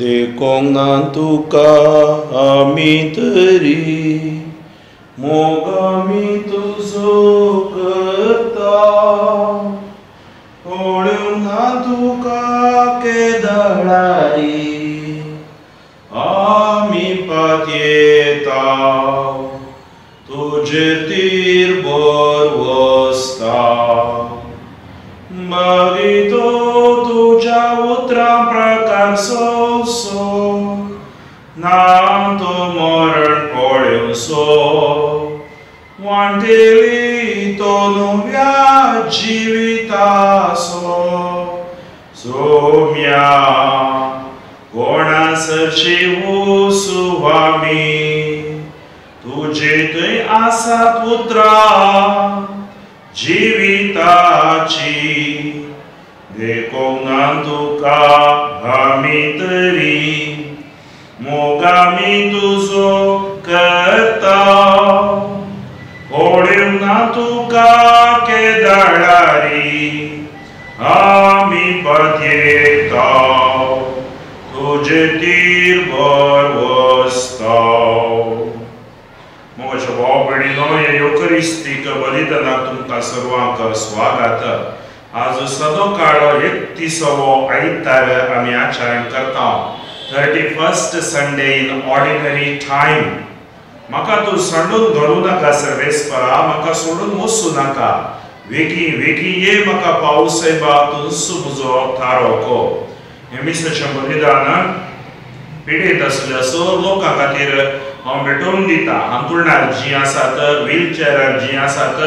देखोंक ना तुका आमी तरी मोग आमी तुजो करता ओळूंक ना तुका केदारारी आमी पातयेता तुजे तीर बरवस्ता मागितो तुज्या उतरां प्रकार सोसो ना तो मरण पळयोसो वांटेली तो नव्या जिवितासो सोम्या कोणासरची वसू आमी तुजे थंय आसात उतरां जिविताची देखोंक ना तुका आमी तरी मोग आमी तुजो करता ओळूंक ना तुका केदारारी आमी पातयेता तुजे तीर बरवस्ता मोगाच्या भाव भयणीनो ह्या युकरिस्तीक बलिदानाक तुमकां सर्वांक स्वागत आज सदोकाळ 31वो आयतार आमी आचरण करता 31st Sunday in ordinary time म्हाका तूं सांडून घालूं नाका सर्वेस्परा म्हाका सोडून वचूं नाका वेगी वेगी ये म्हाका पावस येबा तुजो म्हजो थारोको हे मिसाचें बलिदान पिडेत आसल्या सर लोकां खातीर हांव भेटोवन दिता अंथरुणार जीं आसात व्हीलचॅरार जीं आसात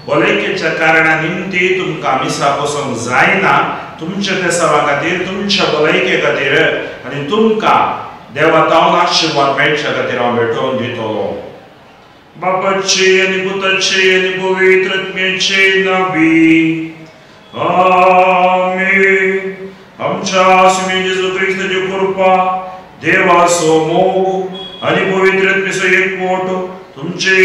भलायकेच्या कारणा निमती तुमकां मिसा बसोंक जायना तुमच्या त्या सवा खातीर तुमच्या भलायके खातीर आनी तुमकां देवातावन आशिर्वाद मेळच्या खातीर हांव भेटोवन दितलो बापाचे आनी पुताचे आनी पवित्र आत्म्याचे नांवी आमीन आमच्या आसमी जेजू क्रिस्ताची कृपा देवाचो मोग आनी पवित्र आत्म्याचो एकवट तुमचे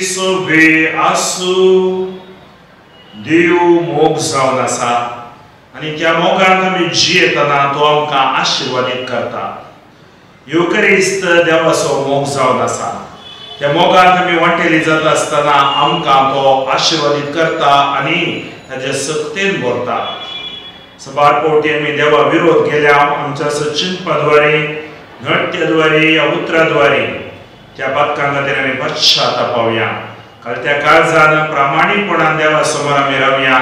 सभे आसूं देव मोग जावन आसा आनी त्या मोगान आमी जियेतना तो आमकां आशिर्वादीत करता युकरिस्त देवाचो मोग जावन आसा त्या मोगान आमी वांटेली जाता आसतना आमकां तो आशिर्वादीत करता आनी ताचे सक्तेन भरता सबार पोवटी आमी देवा विरोध केल्या आमच्या चिंतपाद्वारे नृत्याद्वारे या उतराद्वारे त्या पथकां खातीर आमी पश्चातापावया त्या काळजान प्रामाणीकपणान देवा समोर आमी रावया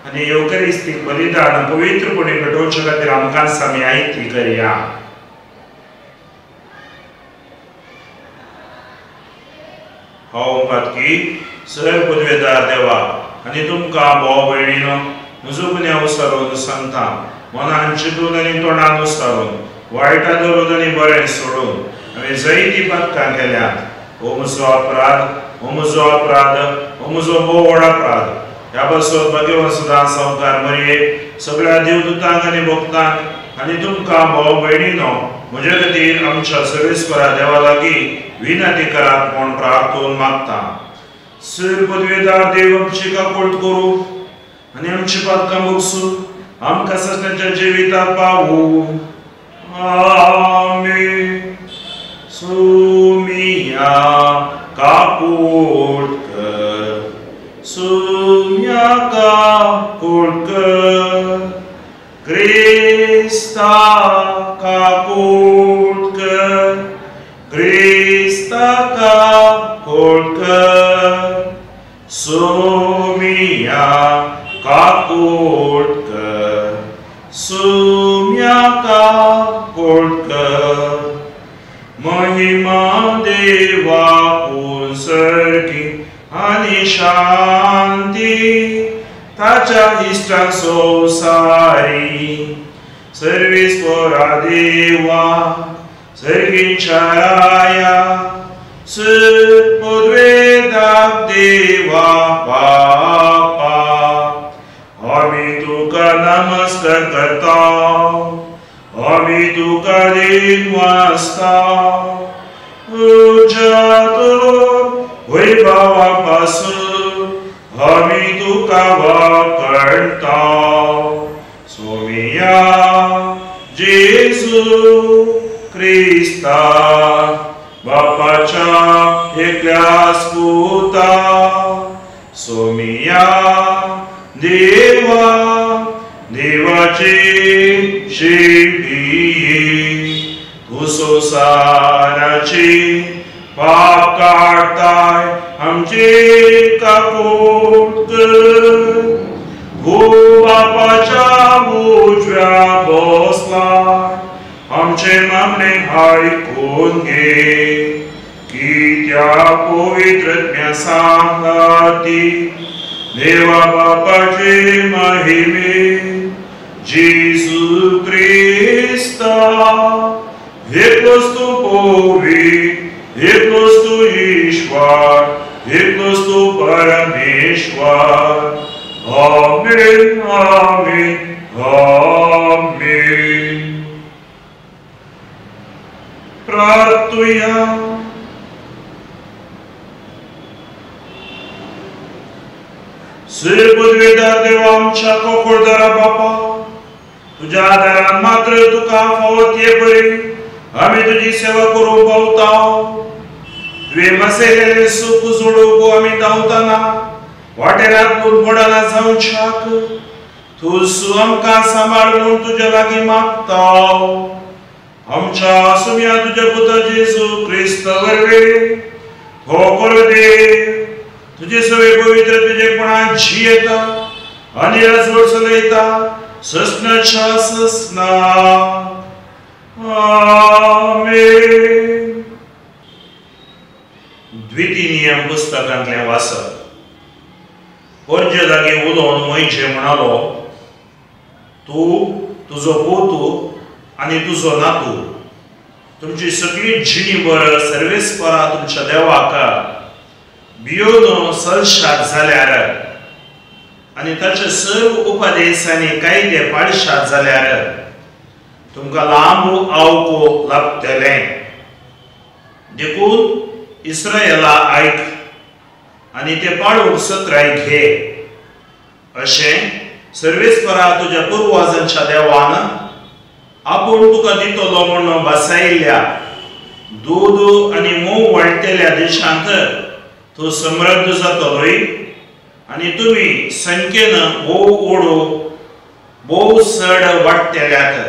आनी युकरिस्तीक बलिदान पवित्रपणे घडोवचे खातीर आमकांच आमी आयती करया हांव पातकी सर पदवेदार देवा आनी तुमकां भाव भयणीनो म्हजो गुन्यांव उसरावन सांगता मनान चिंतून आनी तोंडान उसरावन वायटा धरून आनी बरें सोडून आमी जायतीं पथकां केल्यात हो म्हजो अपराध हो म्हजो भोव व्हड अपराध ह्या बसोन भगवान सदां संवकार मरये सगळ्या देवदूतांक आनी भक्तांक आनी तुमकां भाव भयणीनो म्हजे खातीर आमच्या सर्वेस्परा देवा लागीं विनंती करात म्हूण प्रार्थून मागता सर पदवेदार देव आमची काकूळट करूं आनी आमची पथकां बगसूं आमकां सत्याच्या जिविताक पावूं आमीन सुमिया काकूळट कर सुमिया काकूळट कर क्रिस्ता काकूळट कर क्रिस्ता काकूळट कर सुमिया काकूळट कर सुमिया काकूळट कर महिमा देवा सर्गी आनी शांती ताच्या इष्टां संवसारी सर्वेस्परा देवा सर्गींच्या राया पदवेदार देवा बापा आमी तुका नमस्कार करता आमी तुका दिन वाजता वैभवापासून आमी तुका वाकणता सोमिया सोमिया जेजू क्रिस्ता बापाच्या एकल्या स्पुता सोमिया देवा देवाचे शिल्पी तू संसाराचे पाप काढताय आमचे कापूट तू बापाच्या उजव्या बसलाय आमचे मागणे ऐकून घे की त्या पवित्र सांगती देवा बापाचे महिमे जेजू क्रिस्ता एकलोच तू पवित्र एकलोच तू ईश्वर एकलोच तू परमेश्वर आमेन आमेन आमेन प्रार्थूया श्रीबुद्धवेदार देवा आमच्या कोकोळदारा बापा तुझ्या आदारान मात्र तुका फावत ये बरे आम्ही तुझी सेवा करू पावताव तुवे मसेलेले सुख सोडूक आम्ही धांवताना वाटेरांतून बुडाला जावच्याक तू आमकां सांबाळ म्हणून तुझ्या लागीं मागताव आमच्या सुम्या तुझ्या पुत्र जेजू क्रिस्त वरवे हो कळदे तुझे सगळे पवित्र तुझेपणान जियेता आनी राजवट चलयता ससनाच्या ससना आमेन द्वितीय पुस्तकांतले वाचप पंजे जागी उलोवन मोइशे म्हणालो तू तुजो पोतू आणि तुझो नातू तुमची सगळी जिणीभर सर्वेस्परा तुमच्या देवाका भियोन सलशात जाल्यार आणि ताचे सर्व उपदेशांनी कायदे पाळशात जाल्यार तुमकां लांब आवको लागतले देखून इस्रायेला आयक आणि ते पाळूंक सत्राय घे अशें सर्वेस्परा तुझ्या पुर्वजांच्या देवान आपूण तुका दितलो म्हणून बसायिल्ल्या दूद आणि मोव वाळटेल्या देशांत तू समृद्ध जातलोय आणि तुम्ही संख्येन भोव ओडो भोव चड वाडटल्यात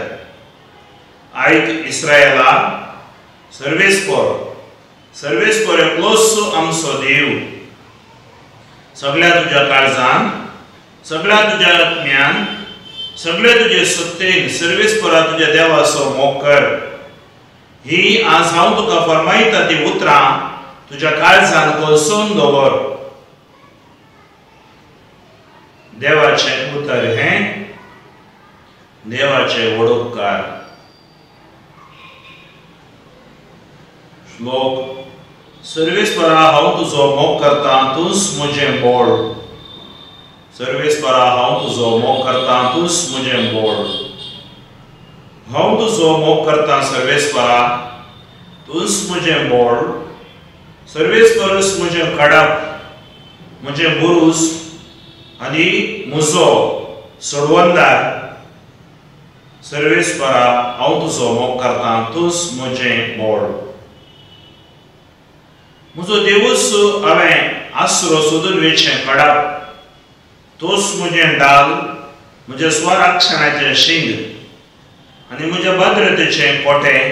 आयक इस्रायेला सर्वेस्पर एकलोच आमचो देव सगळ्या तुझ्या काळजान सगळ्या तुझ्या आत्म्यान सगळे तुझे सत्तेन सर्वेस्परा तुझ्या देवाचो मोग कर ही आज हांव तुका फरमायता ती उतरां तुझ्या काळजान कोलसोन दवर देवाचे उतर हे देवाचे वडोपकार श्लोक सर्वेस्परा हांव तुजो मोग करता तूंच म्हजें बोळ सर्वेस्परा हांव तुजो मोग करता तूंच म्हजें बोळ हांव तुजो मोग करता सर्वेस्परा तूंच म्हजें बोळ सर्वेस्परस म्हजें कडप म्हजें बुरूस आनी म्हजो सोडवंदार सर्वेस्परा हांव तुजो मोग करता तूंच म्हजें बोळ म्हजो देवूच हांवें आसरो सोदून वेचें कडप तोच म्हजें डाल म्हज्या स्वराक्षणाचें शिंग आनी म्हज्या भद्रतेचें कोटें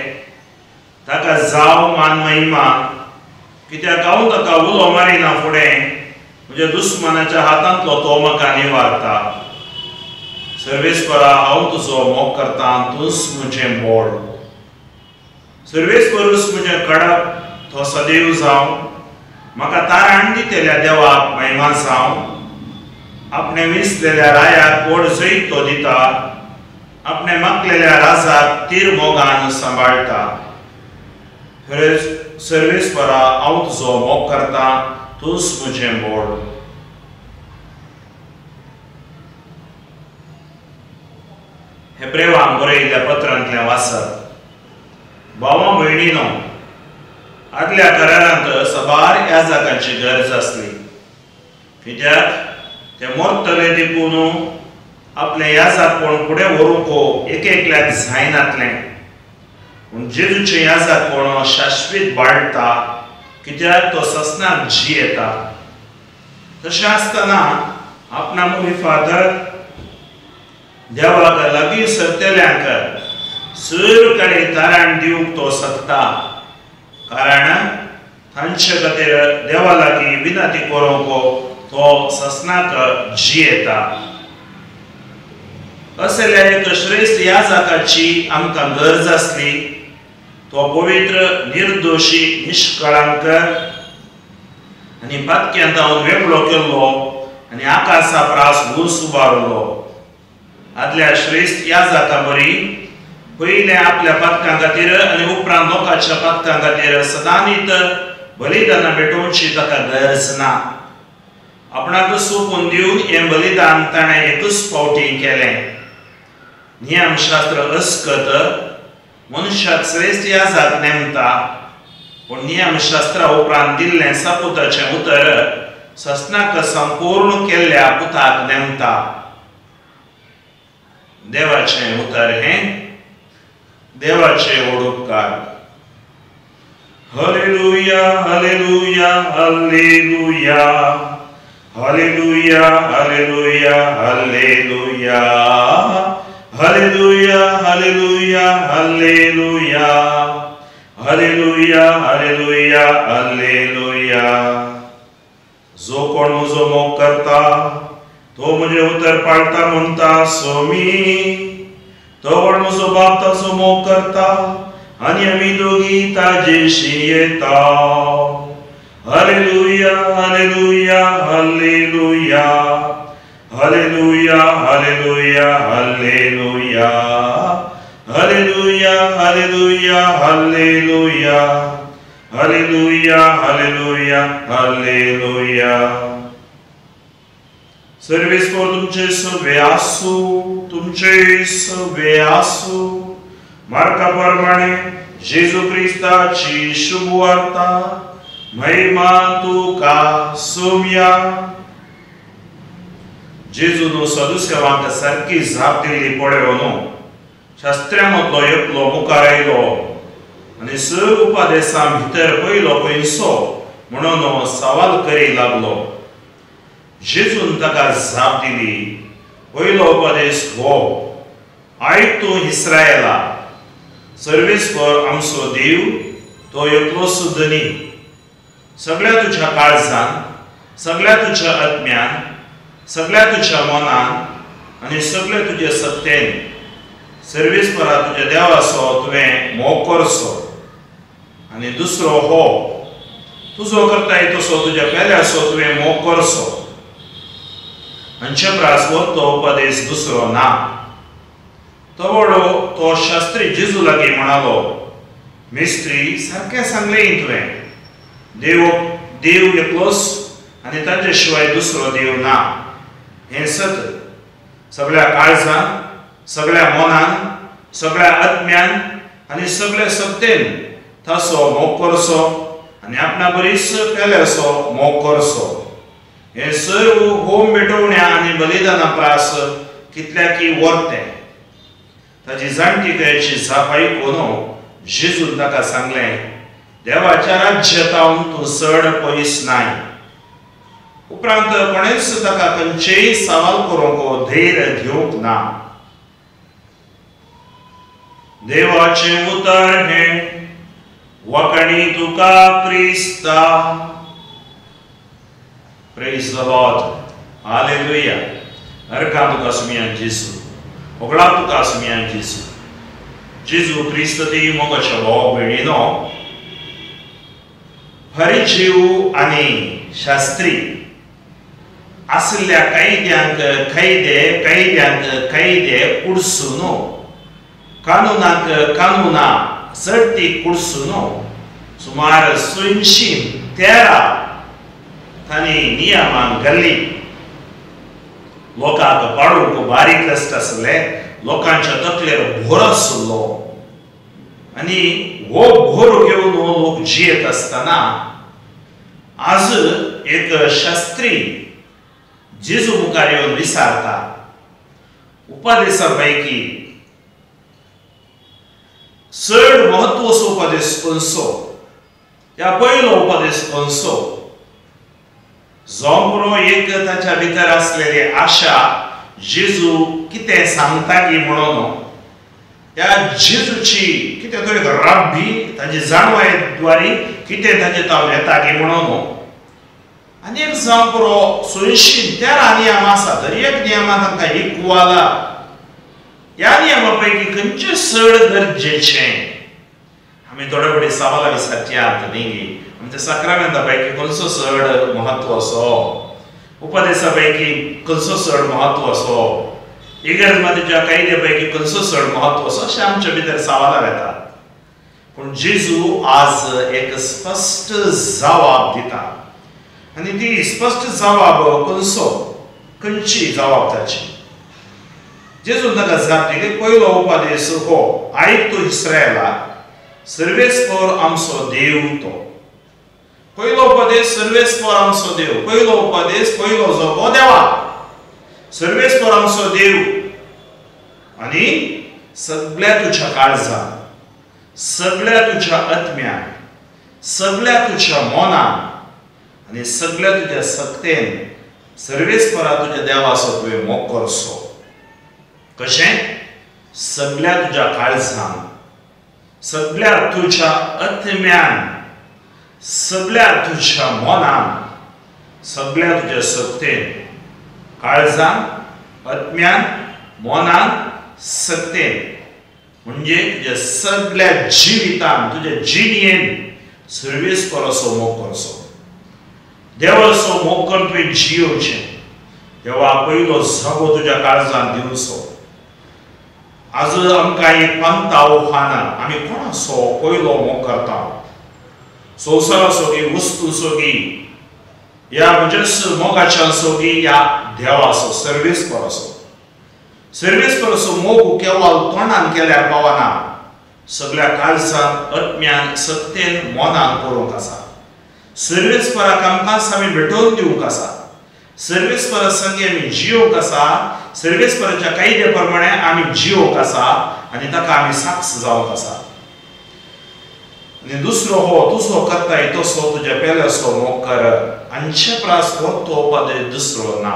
ताका जाव मान महिमा कित्याक हांव ताका उलो मारिना फुडें म्हज्या दुस्मनाच्या हातांतलो तो म्हाका निवारता सर्वेस्परा हांव तुजो मोग करता तूंच म्हजें बोळ सर्वेस्परूच म्हजें कडप तो सदैव जावं म्हाका तारण दितेल्या देवाक महिमा जावं आपणे विसलेल्या रायाक व्हड जैत तो दिता आपणे मागलेल्या राजाक तीर मोगान सांबाळटा सर्वेस्परा हांव तुजो मोग करता तूंच म्हजें बोळ हेब्रेवांक बरयल्ल्या पत्रांतलें वाचप भावां भयणीनो आदल्या करारांत सबार याजकांची गरज आसली कित्याक ते मरतले देखून आपले याजकपण फुडें व्हरूंक एक एकल्याक जायनातलें पूण जेजूचें याजकपण शाश्वीत वाडटा कित्याक तो ससनाक जी येता तशें आसतना आपणा मुवी फादर देवाक लागीं सरतेल्यांक सर कडेन तारण दिवंक तो सकता कारण तांचे खातीर देवा लागीं विनंती करूंक तो ससनाक जी येता असल्या एक श्रेष्ठ याजकाची आमकां गरज आसली तो पवित्र निर्दोशी निष्कळंक आनी पातक्यांत हांव वेगळो केल्लो आनी आकाशा प्रास उर्स उबारलो आदल्या श्रेष्ठ याजका बरी पयले आपल्या पातकां खातीर आनी उपरांत लोकांच्या पातकां खातीर सदांच बलिदानां भेटोवची ताका गरज ना आपणाक सोंपून दिवन हें बलिदान ताणें एकूच फावटी केलें नियमशास्त्र अस्कत मनशाक श्रेष्ठ याजक नेमता पूण नियमशास्त्रा उपरांत दिल्लें सपुताचें उतर ससनाक संपूर्ण केल्ल्या पुताक नेमता देवाचें उतर हें देवाचे ओडुपकार hallelujah hallelujah hallelujah hallelujah hallelujah hallelujah hallelujah hallelujah hallelujah hallelujah hallelujah hallelujah जो कोण म्हजो मोग करता तो म्हजें उतर पाळटा म्हणटा सोमी तो कोण म्हजो बाप ताचो मोग करता आनी आमी दोगी ताजेशी येता hallelujah hallelujah hallelujah hallelujah hallelujah hallelujah hallelujah hallelujah hallelujah hallelujah hallelujah hallelujah सर्वेस फॉर तुमचे सवे आसू तुमचे सवे आसू मार्का प्रमाणे जेजू क्रिस्ताची शुभ वार्ता महिमा तुका सोम्या जेजून सदुसेवांक सारकी जाप दिल्ली पळय न्हू शास्त्रांमदलो एकलो मुखार आयलो आनी सर उपदेशां भितर पयलो पयसो म्हणून सवाल करी लागलो जेजून ताका जाप दिली पयलो उपदेश हो आयक तूं इस्रायेला सर्वेस्वर आमचो देव तो एकलो सुद्द न्ही सगळ्या तुज्या काळजान सगळ्या तुज्या आत्म्यान सगळ्या तुज्या मनान आनी सगळे तुजे सत्तेन सर्वेस्परा तुज्या देवाचो तुवें मोग करचो आनी दुसरो हो तुजो करताय तसो तुज्या पेल्याचो तुवें मोग करचो हांचे प्रास तो उपदेश दुसरो ना तो व्हडलो तो शास्त्री जेजू लागीं म्हणालो मेस्त्री सारकें सांगलें तुवें देव एकलोच आनी ताचे शिवाय दुसरो देव ना हें सत सगळ्या काळजान सगळ्या मनान सगळ्या आत्म्यान आनी सगळ्या सत्तेन ताचो मोग करचो आनी आपणा बरीच पेल्याचो मोग करचो हें सर्व होम भेटोवण्या आनी बलिदाना प्रास कितल्याकी वर्तें ताची जाणटी कयेची जाप आयकून जेजून ताका सांगलें देवाच्या राज्यांतावन तूं चड पयस नाय उपरांत कोणेच ताका खंयचेय सवाल करूंक धैर्य घेवंक ना देवाचें उतर हें वखणी तुका क्रिस्ता प्रेज द लॉर्ड हालेलुया हरका तुका सुमियान जेजू ओगळा तुका सुमियान जेजू जेजू क्रिस्त ती मोगाच्या भाव भयणीनो फरिजीव आनी शास्त्री आसल्या कैद्यांक कैदे कुडसून कानुनाक कानुना सर्ती कुडसून सुमार 613 तांणी नियमान घाल्ली लोकांक पाडूंक बारीक कश्ट आसले लोकांच्या तकलेर भोर आसलो आनी हो भोर घेवन लोक जियेत आसतना आज एक शास्त्री जेजू मुखार येवन विचारता उपदेशापैकी चड महत्वाचो उपदेश खंयचो? या पयलो उपदेश खंयचो? जो बरो एक ताच्या भितर आसलेली आशा जेजू कितें सांगता की म्हणून त्या जेजूची कितें तरी रब्बी ताची जाणवायद्वारी कितें ताचे ताव येता की म्हणून आनी एक जावं बरो 613 नियम आसा दर एक नियमांत तांकां इक्वाला ह्या नियमा पैकी खंयचें चड गरजेचें? आमी थोडे फुडें सवालां विचारच्यात न्ही. आमच्या सक्रामेंता पैकी खंयचो चड म्हत्वाचो? उपदेशा पैकी खंयचो चड म्हत्वाचो? इगर्जमातीच्या कायद्या पैकी खंयचो चड म्हत्वाचो? अशें आमच्या भितर सवालां येतात. पूण जेजू आज एक स्पश्ट जबाब दिता आनी ती स्पश्ट जबाब खंयचो? खंयची जबाब ताची? जेजून ताका जाप दिली. पयलो उपदेश हो, आयक तूं इस्रायेला, सर्वेस्पर आमचो देव तो. पयलो उपदेश सर्वेस्पर आमचो देव. पयलो उपदेश पयलो जो देवा सर्वेस्पर आमचो देव आनी सगळ्या तुज्या काळजान, सगळ्या तुज्या आत्म्यान, सगळ्या तुज्या मोनान आनी सगळ्या तुज्या सक्तेन सर्वेस्परा तुज्या देवाचो तुवें मोग करचो. कशें? सगळ्या तुज्या काळजान, सगळ्या तुज्या आत्म्यान, सगळ्या तुज्या मोनान, सगळ्या तुज्या सक्तेन. काळजान, आत्म्यान, मोनान, सक्तेन म्हणजे तुज्या सगळ्या जिवितान, तुज्या जिणेन सर्वेस्पराचो मोग करचो. देवाचो मोग करून तुवें जियोचें. देवा पयलो जागो तुज्या काळजान दिवचो. आज आमकां एक पंत आव्हान, आमी कोणाचो पयलो मोग करता? संवसाराचो की वस्तूचो की या म्हणजेच मोगाच्याचो की या देवाचो सर्वेस्पराचो? सर्वेस्पराचो मोग केवळ तोंडान केल्यार पावना, सगळ्या काळजान, आत्म्यान, सक्तेन, मोनान करूंक आसा. सर्वेस्पराक आमकां आमी भेटोवन दिवंक आसा. सर्वेस्परा संगे आमी जियोंक आसा. सर्वेस्पराच्या कायद्या प्रमाणे आमी जियोंक आसा आनी ताका आमी साक्ष जावंक आसा. आनी दुसरो हो, तुजो करताय तसो तुज्या पेल्याचो मोग कर. आमचे प्रास तो उपदेश दुसरो ना.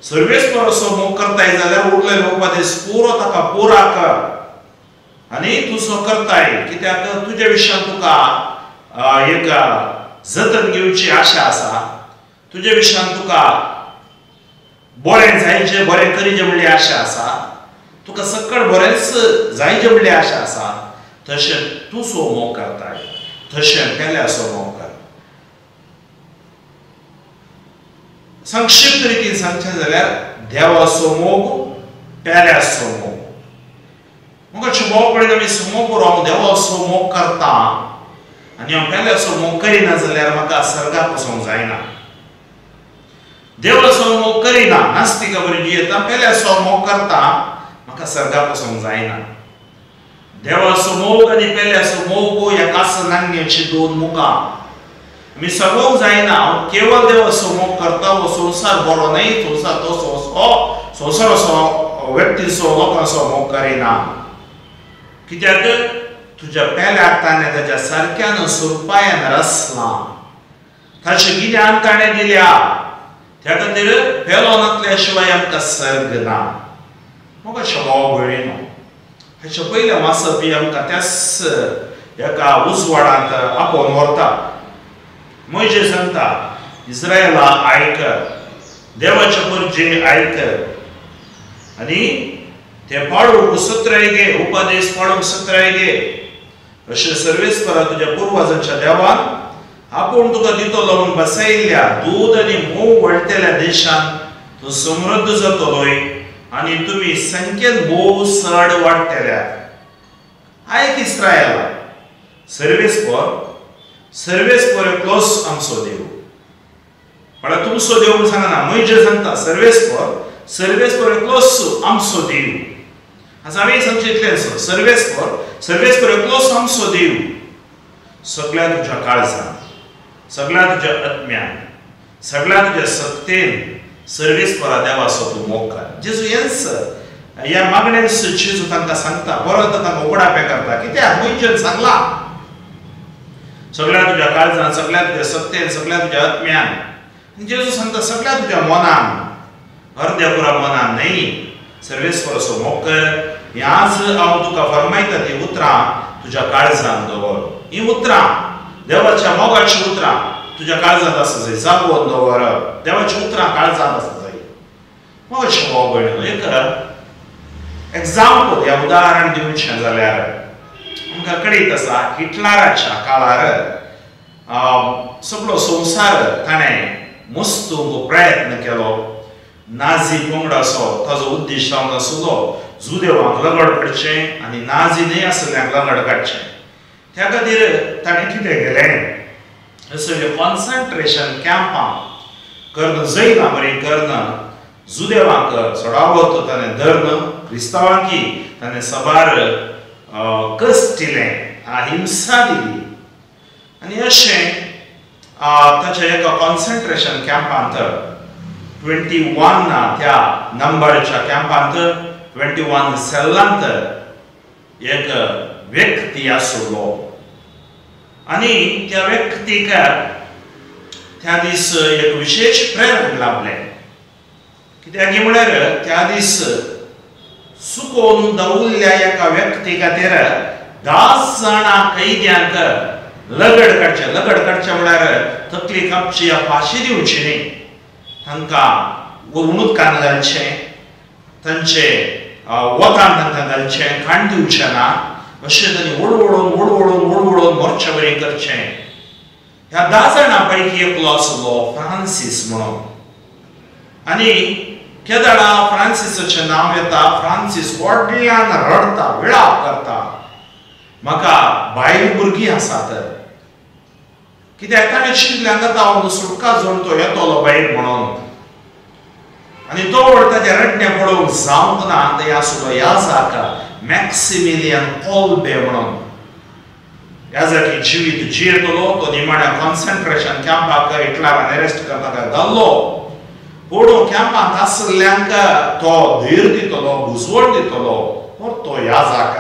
सर्वेस्पराचो मोग करताय जाल्यार उरलेलो उपदेश पुरो ताका पुरा कर आनी तुजो करताय. कित्याक तुज्या विशयान तुका एक जतन घेवची आशा आसा. तुज्या विशयान तुका बरें जायचें, बरें करीचें म्हणली आशा आसा. तुका सकट बरेंच जायचें म्हणली आशा आसा. तशें तुजो मोग करताय, तशें पेल्याचो मोग कर. संक्षिप्त रितीन सांगचें जाल्यार देवाचो मोग, पेल्याचो मोग. म्हाका भाव कडेन आमी समोर हांव देवाचो मोग करता आनी हांव पेल्याचो मोग करिना जाल्यार म्हाका सर्गाक वचोंक जायना. देवाचो मोग करिना, नास्तिका बरी जियेता, पेल्याचो मोग करता, म्हाका सर्गाक वचोंक जायना. देवाचो मोग आनी पेल्याचो मोग एकाच नाण्याची दोन मुखां. आमी सगळोंक जायना. हांव केवळ देवाचो मोग करता. हो संवसार बरो न्हय, संवसार तो संवसाराचो व्यक्तीचो लोकांचो मोग करिना. कित्याक तुज्या पेल्याक ताणें ताच्या सारक्यान सुरपायन रचला. ताचें गिन्यान ताणें दिल्या. त्या खातीर पेलो नासल्या शिवाय आमकां सर्ग ना. मोगाच्या भाव भयणीनो, हेच्या पयलें वाचप ही आमकां त्याच एका उजवाडांत आपोवन व्हरता. मोइशे सांगता, इस्रायेला आयक, देवाचे परजे आयक आनी ते पाळूंक सत्राय घे, उपदेश पाळूंक सत्राय घे. अशें सर्वेस्परा तुज्या पुर्वजांच्या देवान आपूण तुका दितलो म्हूण बसयल्ल्या दूद आनी मोव वळटेल्या देशान तूं समृद्ध जातलोय आनी तुमी संख्येन मोव चड वाडटल्यात. आयक इस्रायेला, सर्वेस्पर एकलोच आमचो देव. म्हळ्यार तुमचो देव म्हूण सांगना. मोइशे सांगता सर्वेस्पर एकलोच आमचो देव. आज हांवें सांगचें सर्वेस्पर एकलोच आमचो देव. सगळ्या तुज्या काळजान, सगळ्या तुज्या आत्म्यान, सगळ्या तुज्या सक्तेन सर्वेस्परा देवाचो तूं मोग कर. जेजू हेंच ह्या मागण्यांनी जेजू तांकां सांगता, परत तांकां उगडापें करता. कित्याक मनशान सांगला सगळ्या तुज्या काळजान, सगळ्या तुज्या सत्तेन, सगळ्या तुज्या आत्म्यान. जेजू सांगता सगळ्या तुज्या मनान, अर्द्या पुरा मनान न्हय, सर्वेस्परसो मोग कर. ही आज हांव तुका फरमायता ती उतरां तुज्या काळजान दवर. ही उतरां देवाच्या मोगाची उतरां तुज्या काळजांत आसा जाय, जागोवन दवरप. देवाची उतरां काळजांत आसा जाय. मोगाचे भाव भयणीनो, एक एग्जाम्पल ह्या उदाहरण दिवचें जाल्यार आमकां कळीत आसा हिटलराच्या काळार सगळो संवसार ताणें मस्तूंक प्रयत्न केलो. नाझी पंगड आसो ताजो उद्देश जावन आसलो जुदेवांक लगड करचें आनी नाझी न्हय आसल्यांक लगड काडचें. त्या खातीर ताणें कितें केलें, असले कॉन्सन्ट्रेशन कॅम्पां कर्ण, जैनां बरी कर्ण, जुदेवांक सोडावत ताणें धर्न, क्रिस्तांवांकी ताणें सबार कश्ट दिलें, हिंसा दिली. आनी अशें ताच्या एका कॉन्सन्ट्रेशन कॅम्पांत 21 त्या नंबरच्या कॅम्पांत 21 सेलांत एक व्यक्ती आसलो. आनी त्या व्यक्तीक त्या दीस एक विशेष प्रेरण लाभलें. कित्याक म्हळ्यार त्या दीस सुकोवन दवरल्या एका व्यक्ती खातीर 10 जाणां कैद्यांक लगड काडचें. लगड काडचें म्हळ्यार तकली कापची या फाशी दिवची न्ही, तांकां उदकान घालचें, तांचे वतान तांकां घालचें, खाण दिवचें ना, अशें तांणी वळवळून मोर्चे बरें करचें. ह्या 10 जाणां पैकी एकलो आसलो फ्रांसीस म्हणून. आनी केदाळा फ्रांसीसाचें नांव येता. फ्रांसीस व्हडल्यान रडता, विळाप करता, म्हाका बायल भुरगीं आसात. कित्याक ताणें चिंतलें आतां हांव सुटका जोड तो येतलो बायल म्हणून. आनी तो ताचें रडणें पळोवंक जावंक ना. थंय आसलो याजाक मॅक्सिमिलियन कोल्बे म्हणून. याजाकी जिवीत जियेतलो. तो निमाण्या कॉन्सन्ट्रेशन कॅम्पाक हिटलरान अरेस्ट करपाक घाल्लो. पूण कॅम्पांत आसल्ल्यांक तो धीर दितलो, बुजवण दितलो. तो याजाक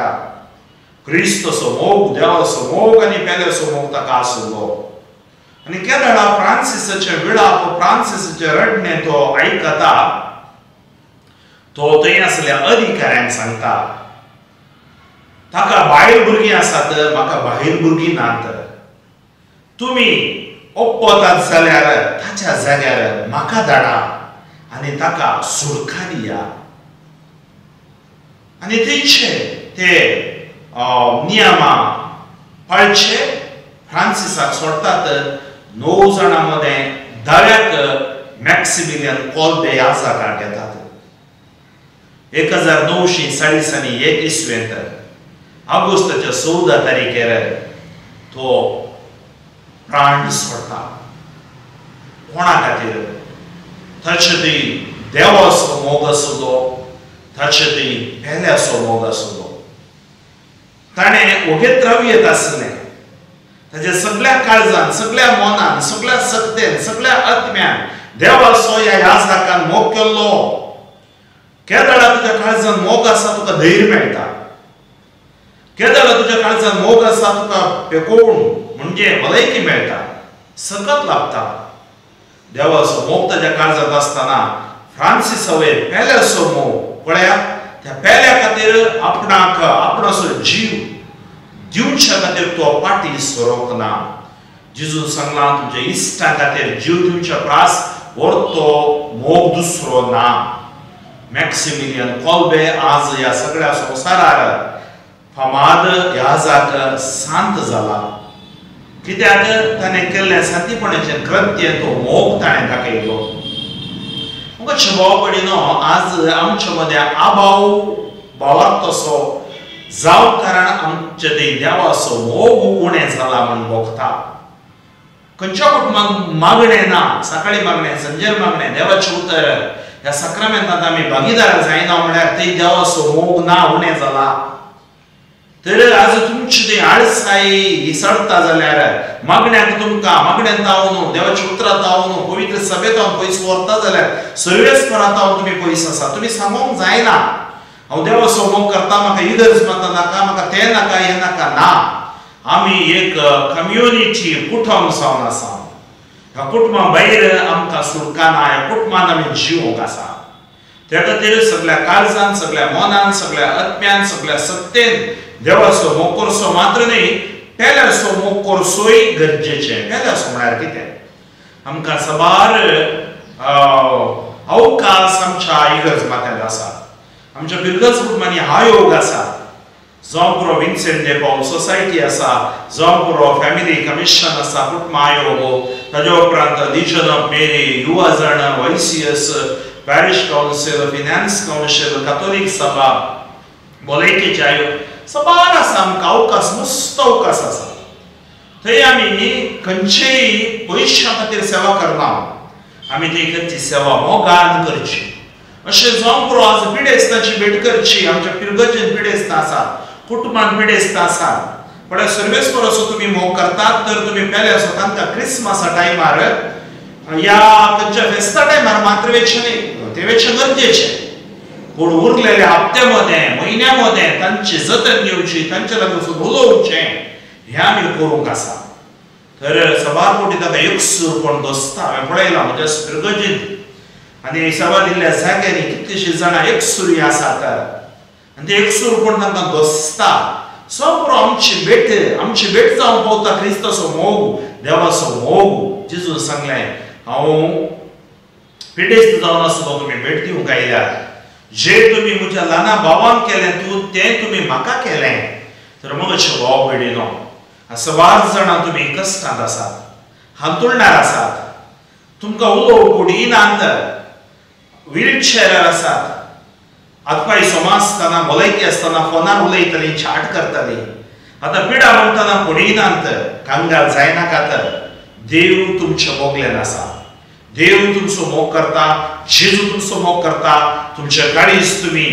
क्रिस्तसो मोग, देवाचो मोग आनी पेलेचो मोग ताका आसलो. आनी केदाळा फ्रांसीसाचें विळाप, फ्रांसीसाचें रडणें तो आयकता. तो थंय आसल्या अधिकाऱ्यांक सांगता, ताका बायल भुरगीं आसात, म्हाका बायल भुरगीं नात. तुमी ओप्पतात जाल्यार ताच्या जाग्यार म्हाका धाडा आनी ताका सुटका दिया. आनी थंयचे ते नियमां पाळचे. फ्रांसीसाक सोडतात. 9 जाणां मदें 10व्याक मॅक्सिमिलियन कोल्बे याजाकाक घेतात. 1941 इसवेंत ऑगस्टाच्या 14 तारीखेर तो प्राण सोडटा. कोणा खातीर? ताचे थंय देवाचो मोग आसलो, ताचे थंय पेल्याचो मोग आसलो. ताणें ओगेत रावयत आसलें. ताच्या सगळ्या काळजान, सगळ्या मनान, सगळ्या सत्तेन, सगळ्या आत्म्यान देवाचो ह्या याजकान मोग केल्लो. केदाळा तुज्या काळजान मोग आसा, तुका धैर्य मेळटा. केदाळा तुज्या काळजान मोग आसा, तुका पेकोवण म्हणजे भलायकी मेळटा, सकत लाभता. देवाचो मोग ताच्या काळजांत आसतना फ्रांसीस हांवें पेल्याचो मोग पळयात. त्या पेल्या खातीर आपणाक आपणाचो जीव दिवच्या खातीर तो पाटी सोरोंक ना. जेजू सांगलां तुज्या इश्टा खातीर जीव दिवच्या प्रास तो मोग दुसरो ना. मॅक्सिमिलियन कोल्बे आज ह्या सगळ्या संवसारार फामाद याजाक सांत जाला. कित्याक ताणें केल्लें सांतीपणाचें कृत्य, तो मोग ताणें दाखयलो. मोगाचे भाव भयणीनो, आज आमचे मदें आभाव भावाक तसो जावं कारण आमचे थंय देवाचो मोग उणें जाला म्हूण भोगता. खंयच्या कुटुंबांत मागणें ना. सकाळीं मागणें, संजेर मागणें, देवाचें उतर. ह्या सक्रामेंतांत आमी भागीदार जायना म्हळ्यार थंय देवाचो मोग ना, उणें जाला. तर आज तुमची थंय आळसाय इसळटा जाल्यार मागण्याक तुमकां मागण्यांत तावन, देवाच्या उतरांत तावन, पवित्र सभेंत तावन पयस व्हरता जाल्यार सर्वेस्परांत तावन तुमी पयस आसा. तुमी सांगूंक जायना. हांव देवाचो मोग करता, म्हाका इगर्ज माता नाका, म्हाका तें नाका हें नाका ना. आमी एक कम्युनिटी कुटुंब जावन आसा. ह्या कुटुंबा भायर आमकां सुटका ना. ह्या कुटुंबान आमी जिवंक आसा. त्या खातीर सगळ्या काळजान, सगळ्या मनान, सगळ्या आत्म्यान, सगळ्या सत्तेन देवाचो मोग करचो मात्र न्ही, पेल्याचो मोग करचोय गरजेचें. पेल्याचो म्हळ्यार कितें? आमकां सबार अवकाश आमच्या इगर्ज माथ्यार आसा. आमच्या बिरगज कुटुंबांनी हा योग आसा. जावं पुरो विन्सेंट डे पॉल सोसायटी आसा, जावं पुरो फॅमिली कमिशन आसा, कुटुंब आयोग, ताजे उपरांत लिजन ऑफ मेरी, युवा जण, YCS, parish council, finance council, Catholic सभा, भलायकेचे आयोग, सबार आसा. आमकां अवकाश, मस्त अवकाश आसा. थंय आमी खंयचेय पयशां खातीर सेवा करना. आमी ती खंयची सेवा मोगान करची. अशें जावं पुरो आज पिडेस्ताची भेट करची. आमच्या पिरगजेन पिडेस्त आसात, कुटुंबान पिडेस्त आसात. पण सर्वेस्पर असो तुमी मोग करतात तर तुमी पेले असो तांकां क्रिस्मसा टायमार या खंयच्या फेस्ता टायमार मात्र वेचचें न्ही, ते वेचचें गरजेचें. पूण उरलेल्या हप्त्यामध्ये, म्हयन्यामध्ये तांची जतन घेवची, तांचे लागून उलोवचें, हें आमी करूंक आसा. तर सबार कोटी ताका एकसूरपण दोसता. हांवें पळयलां म्हज्या पिरगजेन आनी सेवा दिल्ल्या जाग्यांनी कितलींशीं जाणां एकसुरी आसात आनी ते एकसूरपण तांकां दोसता. सगळो आमची भेट जावं पावता क्रिस्ताचो मोग, देवाचो मोग. जेजून सांगलें, हांव पिडेस्त जावन आसलो तुमी भेट दिवंक आयल्यात. जे तुमी म्हज्या ल्हाना भावांक केलें तें तुमी म्हाका केलें. तर म्हजे भाव भयणीनो, सबार जाणां तुमी कश्टांत आसात, हांतुरणार आसात, तुमकां उलोवंक कोणी नात, व्हीलचॅरार आसात, हातपाय सोमासतना, भलायकी आसतना फोनार उलयतलीं, चाट करतलीं. आतां पिडा म्हणटना कोणीय नात, कांगाल जायनाकात. देव तुमचे मोगलेन आसा. देव तुमचो मोग करता. जेजू तुमचो मोग करता. तुमचे काळीज तुमी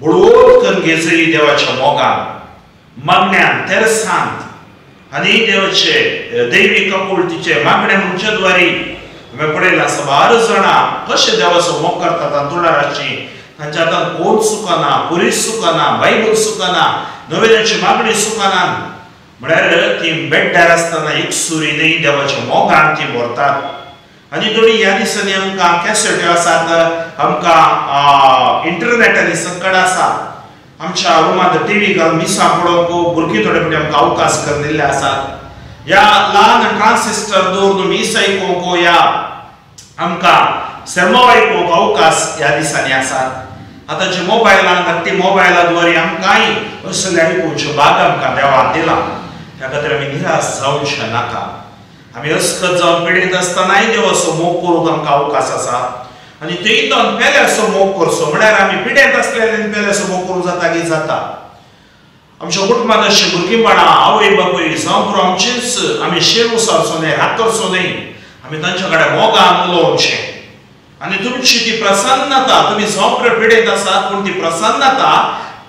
बळोत करून घेजरी देवाच्या मोगान, मागण्यान, तेरसांत आनी देवाचे दैवी कपुळटीचे मागणे म्हणचे द्वारे. हांवें पळयलां सबार जाणां कशे देवाचो मोग करतात अंतुडाराची. तांच्या हातान कोण सुकना, पुरीस सुकना, बायबल सुकना, नवेल्याची मागणी सुकना. म्हळ्यार ती बेड्डार आसतना एकसुरी न्ही, देवाच्या मोगान ती भरतात. आनी थोडी ह्या दिसांनी आमकां कॅसेट्यो आसात, आमकां इंटरनेटानी संकट आसा. आमच्या रुमांत टीव्ही घालून मिसां पळोवंक भुरगीं थोडे फावटी आमकां अवकाश करून दिल्ले आसात. या ल्हान ट्रान्सिस्टर दवरून मिस आयकूंक, या आमकां सेर्मो आयकूंक अवकाश ह्या दिसांनी आसात. आतांचे मोबायलान धाकटी मोबायलाद्वारे आमकांय असले आयकुच्यो भाग आमकां देवान दिला. त्या खातीर आमी निराश जावचे नाका. आमी अस्खद जावन पिडेत आसतनाय देवाचो मोग करूंक आमकां अवकाश आसा. आनी तेयतान पेल्याचो मोग करचो. म्हळ्यार आमी पिडेत आसलेल्यान पेल्याचो मोग करूंक जाता की जाता. आमच्या कुटुंबांत अशी भुरगींपणां, आवय बापूय जावं पुरो आमचीच, आमी शेव सारचो न्ही, राग करचो न्ही. आमी तांचे कडेन मोगान उलोवचें. आनी तुमची ती प्रसन्नता, तुमी सोंप्र पिडेत आसात पूण ती प्रसन्नता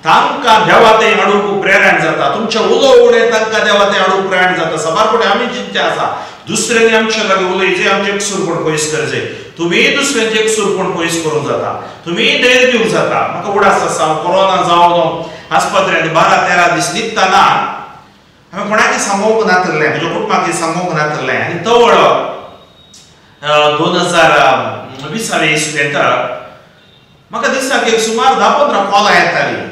तांकां देवा थंय हाडूंक प्रेरण जाता. तुमचे उलोवणें तांकां देवा थंय हाडूंक प्रेरण जाता. सबार फुडें आमी चिंते आसा दुसऱ्यांनी आमच्या लागीं उलयचे, आमचे एकसूरपण पयस करचे. तुमी दुसऱ्यांचे एकसूरपण पयस करूंक जाता. तुमी धैर्य दिवंक जाता. म्हाका उडास आसा, कोरोना जावन आस्पत्र्यांत 12-13 दीस न्हिदतना हांवें कोणाकय सांगूंक नासलें, म्हज्या कुटुंबाक सांगूंक नासलें. आनी तो वेळो 2020 इस्वेंत म्हाका दिसाक एक सुमार 10-15 कॉलां येतालीं.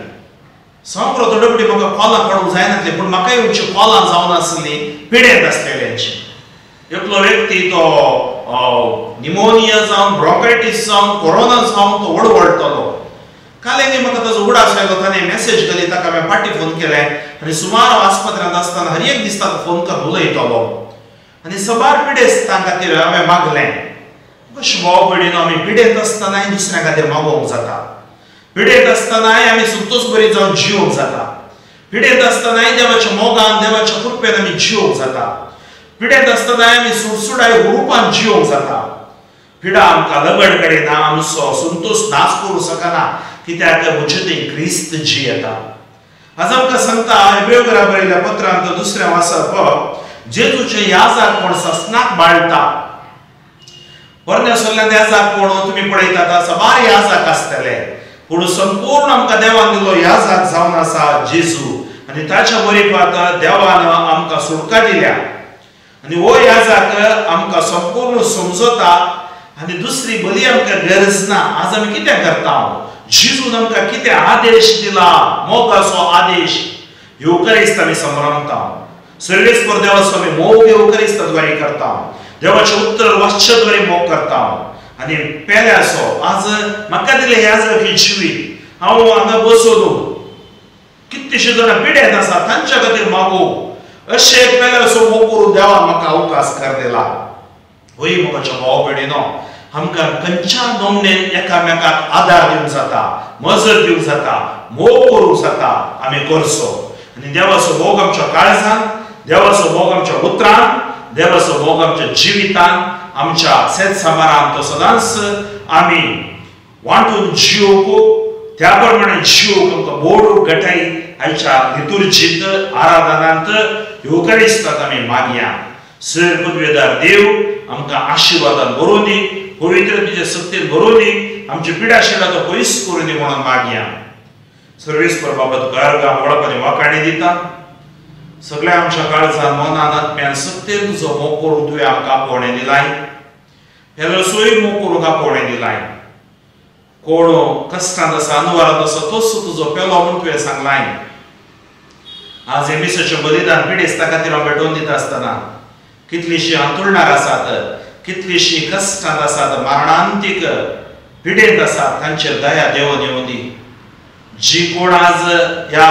सगळो थोडे फावटी म्हाका कॉलां काडूंक जायनासलीं, पूण म्हाका येवची कॉलां जावन आसलीं पिडेत आसलेल्यांची. एकलो व्यक्ती तो निमोनिया जावन, ब्रोंकायटीस जावन, कोरोना जावन तो वळवळटलो. कालेंनी म्हाका ताजो उडास आयलो, ताणें मेसेज केली, ताका हांवें फाटीं फोन केलें. आनी सुमार हांव आस्पत्र्यांत आसतना हर एक दीस ताका फोन करून उलयतलो. आनी सबार पिडेस्तां खातीर हांवें मागलें. कशें भाव भयणीनो, आमी पिडेत आसतनाय दुसऱ्या खातीर मागोवंक जाता. पिडेत आसतनाय आमी संतोश बरी जावन जिवंक जाता. पिडेत आसतनाय देवाच्या मोगान, देवाच्या कृपेन आमी जिवंक जाता. पिडेत आसतनाय आमी सुडसुडाय हुरूपान जिवंक जाता. पिडा आमकां लगड कडेना, आमचो संतोश नाश करूं शकना, कित्याक म्हजे थंय क्रिस्त जियेता. आज आमकां सांगता इब्रायीमकारा बरयल्ल्या पत्रांत 2 वाचप, जेजूचे याजक म्हूण ससनाक बाळटा. परमेश्वरान याजक म्हूण तुमी पळयतात, सबार याजक आसतले. पूण संपूर्ण आमकां देवान दिलो याजक जावन आसा जेजू आनी ताच्या बरेपात देवान आमकां सुटका दिल्या आनी हो याजक आमकां संपूर्ण समजता आनी दुसरी बली आमकां गरज ना. आज आमी कितें करता? जेजून आमकां कितें आदेश दिला? मोगाचो आदेश युकरिस्त आमी संभ्रमता. सर्वेस्पर देवाचो आमी मोग युकरिस्त द्वारे करता. देवाचें उतर वाच्यद्वारे मोग करता आनी पेल्याचो आज म्हाका दिलें याजक ही जिवीत हांव हांगा बसून कितलेशे जाणां पिडेत आसा तांच्या खातीर मागू अशें पेल्याचो मोग करून देवान म्हाका अवकाश कर दिला. होय मोगाच्या भाव भयणीनो, आमकां खंयच्या नमनेन एकामेकाक आदार दिवंक जाता, मजत दिवंक जाता, मोग करूंक जाता आमी करचो. आनी देवाचो मोग आमच्या काळजान, देवाचो मोग आमच्या उतरान, देवाचो मोग आमच्या जिवितान, आमच्या सेत समारान तो सदांच आमी वांटून जिवोवंक त्या प्रमाणे जिवोवंक आमकां बोड गटाई आयच्या लितुर्जींत आराधनांत युकरिस्तांत आमी मागया. सर पदवेदार देव आमकां आशिर्वादान भरून दी, पवित्रतेचे सत्तेन भरून दी, आमची पिडा शिडा तो पयस करून दी म्हणून मागया. सर्वेस्पर बाबा तुका अर्गां वळख वाकाणी दिता. सगळ्या आमच्या काळजान मनान आत्म्यान सत्तेन तुजो मोग करून तुवें आमकां आपोवणें दिलाय. हेलो सोय मोग करूंक आपोवणें दिलाय. कोण कश्टांत आसा, अनुवारांत आसा तोच तुजो पेलो म्हूण तुवें सांगलाय. आज हे मिसाचें बलिदान पिडेस्ता खातीर हांव भेटोवन दिता आसतना कितलींशीं अंतुळणार आसात, कितलींशीं कश्टांत आसात, मरणांतीक पिडेंत आसात, तांचेर दया देवन येवं दी. जी कोण आज ह्या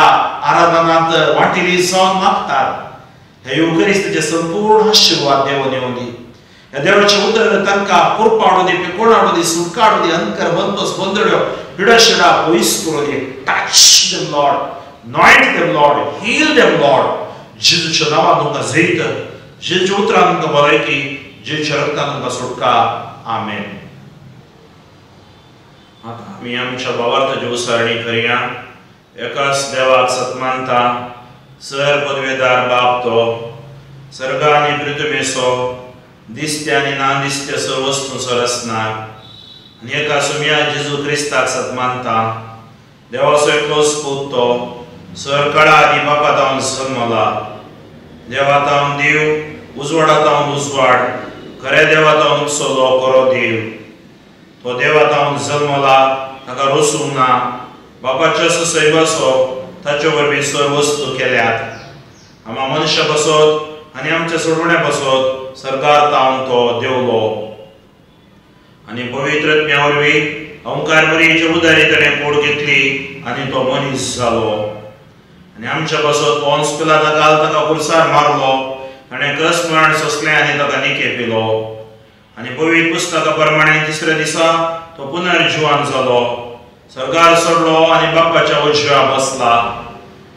आराधनांत वांटिली जावन मागतात हे युकरिस्ताचे संपूर्ण आशिर्वाद देवन येवं दी. ह्या देवाचें उतर तांकां कृपा हाडूं दी, पिकोण हाडूं दी, सुटका हाडूं दी, अंतर बंदोस बंदड्यो पिडा शिडा पयस करूं दी. Touch them Lord, anoint them Lord, heal them Lord. जेजूच्या नांवान तुमकां जैत, जेजूच्या उतरान तुमकां भलायकी, जेजूच्या रक्तान तुमकां सुटका. आमेन. आता आमी आमच्या भावार्थाची उसारणी करुया. एकाच देवाक सतमानता, सर पदवेदार बाप तो, सर्गा आनी पृथ्वीचो, दिसत्या आनी नादिसत्या सर्व वस्तूंचो रचनार, आनी एका सुम्या जेजू क्रिस्ताक सतमानता. देवाचो एकलो स्पूत तो, सर कडा आदी बापात हांव जल्मला. देवात हांव देव, उजवाडात हांव उजवाड, खऱ्या देवात हांव नुकसोलो खरो देव. तो देवात हांव जल्मला, ताका रोसूंक ना. बापाच्या सैबाचो ताचे वरवीं सर्व वस्तू केल्यात. आम्हा मनशा बसत आनी आमच्या सोडवण्या बसत सर्गांत हांव तो देवलो. आनी पवित्र आत्म्या वरवीं ओंकार बरीचे उदारी ताणें कोड घेतली आनी तो मनीस जालो. आनी आमच्या बसत पोंस पिलाता काल ताका कुरसार मारलो, ताणें कसमण सोंसलें आनी ताका निके पिलो. आनी पवित्र पुस्तका प्रमाणे तिसऱ्या दिसा तो पुनर्जिवान जालो, सर्गार सोडलो आनी बापाच्या उजव्या बसला.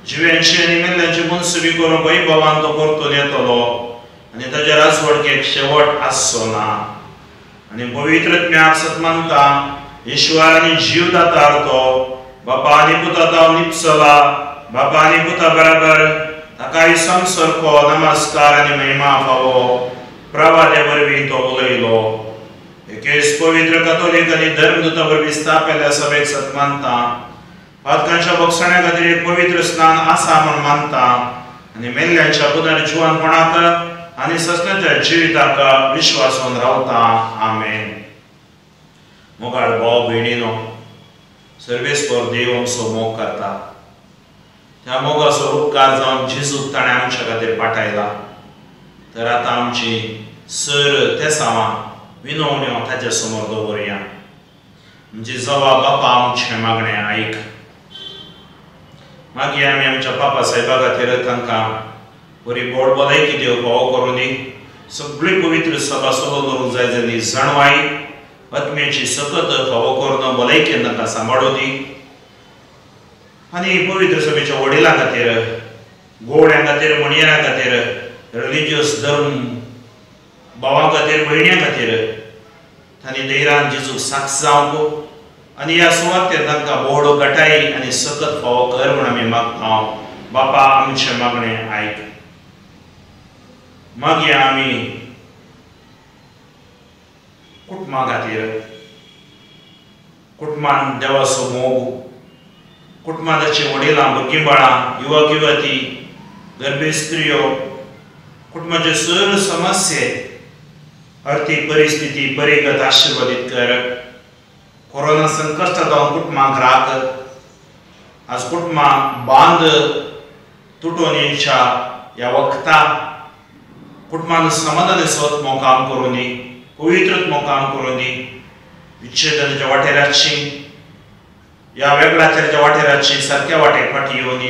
जिव्यांची आनी मेल्ल्यांची मनसुबी करून वैभवान तो परतून येतलो आनी ताच्या राजवडकेक शेवट आसचो ना. आनी पवित्र आत्म्याक सतमानता, ईश्वर आनी जीवदातार तो, बापा आनी पुता हांव निपसला. बापा आनी पुता बराबर ताकाय संसर्को नमस्कार आनी महिमा फावो. प्रवादे वरवीं तो उलयलो. एकेच पवित्र कथोलीक आनी धर्मदूता वरवीं स्थापिल्ल्या सभेक सतमानता. पातकांच्या भक्षण्या खातीर एक पवित्र स्नान आसा म्हूण मानता आनी मेल्ल्यांच्या पुनर्जिवानपणाक आनी ससण्याच्या जिविताक विश्वासून रावता. आमेन. मोगाळ भाव भयणीनो, सर्वेस्पर देव आमचो मोग करता. त्या मोगाचो उपकार जावन जेजूक ताणें आमच्या खातीर पाठयला. तर आतां आमची सर ते सावां विनवण्यो ताच्या समोर दवरया. म्हणजे जवा बापा आमचें मागणें आयक. मागीर आमी आमच्या बापा साहेबा खातीर तांकां बरी बोड भलायकी दिवप फावो करूं दी. सगळी पवित्र सभा सोलो दवरूंक जाय जाली जाणवाई आत्म्याची सतत फावो करून भलायकेन तांकां सांबाळूं दी. आनी पवित्र सभेच्या वडिलां खातीर, गोवड्यां खातीर, मणियरां खातीर, रिलिजियस धर्म भावां खातीर, भयण्यां खातीर तांणी धैर्यान जेजूक साक्ष जावंक आनी ह्या सुवातेर तांकां बोड गटाय आनी सतत फावो कर म्हूण आमी मागता. बापा आमचें मागणें आयक. मागीर आमी कुटुंबा खातीर, कुटुंबान देवाचो मोग, कुटुंबाचे वडिलां भुरगीं बाळां युवक युवती गर्भे स्त्रियो कुटुंबाचे सर्व समस्ये आर्थीक परिस्थिती बरेगत आशीर्वादीत कर. कोरोना संकट जावन कुटुंबांक राख. आज कुटुंबां बांद तुटून येवच्या ह्या वखता कुटुंबान समाधान सत मोकाम करून दी, पवित्र मोकाम करून दी. विच्छेदनाच्या वाटेराची ह्या वेगळाचाराच्या वाटेराची सारक्या वाटेक फाटी येवन दी.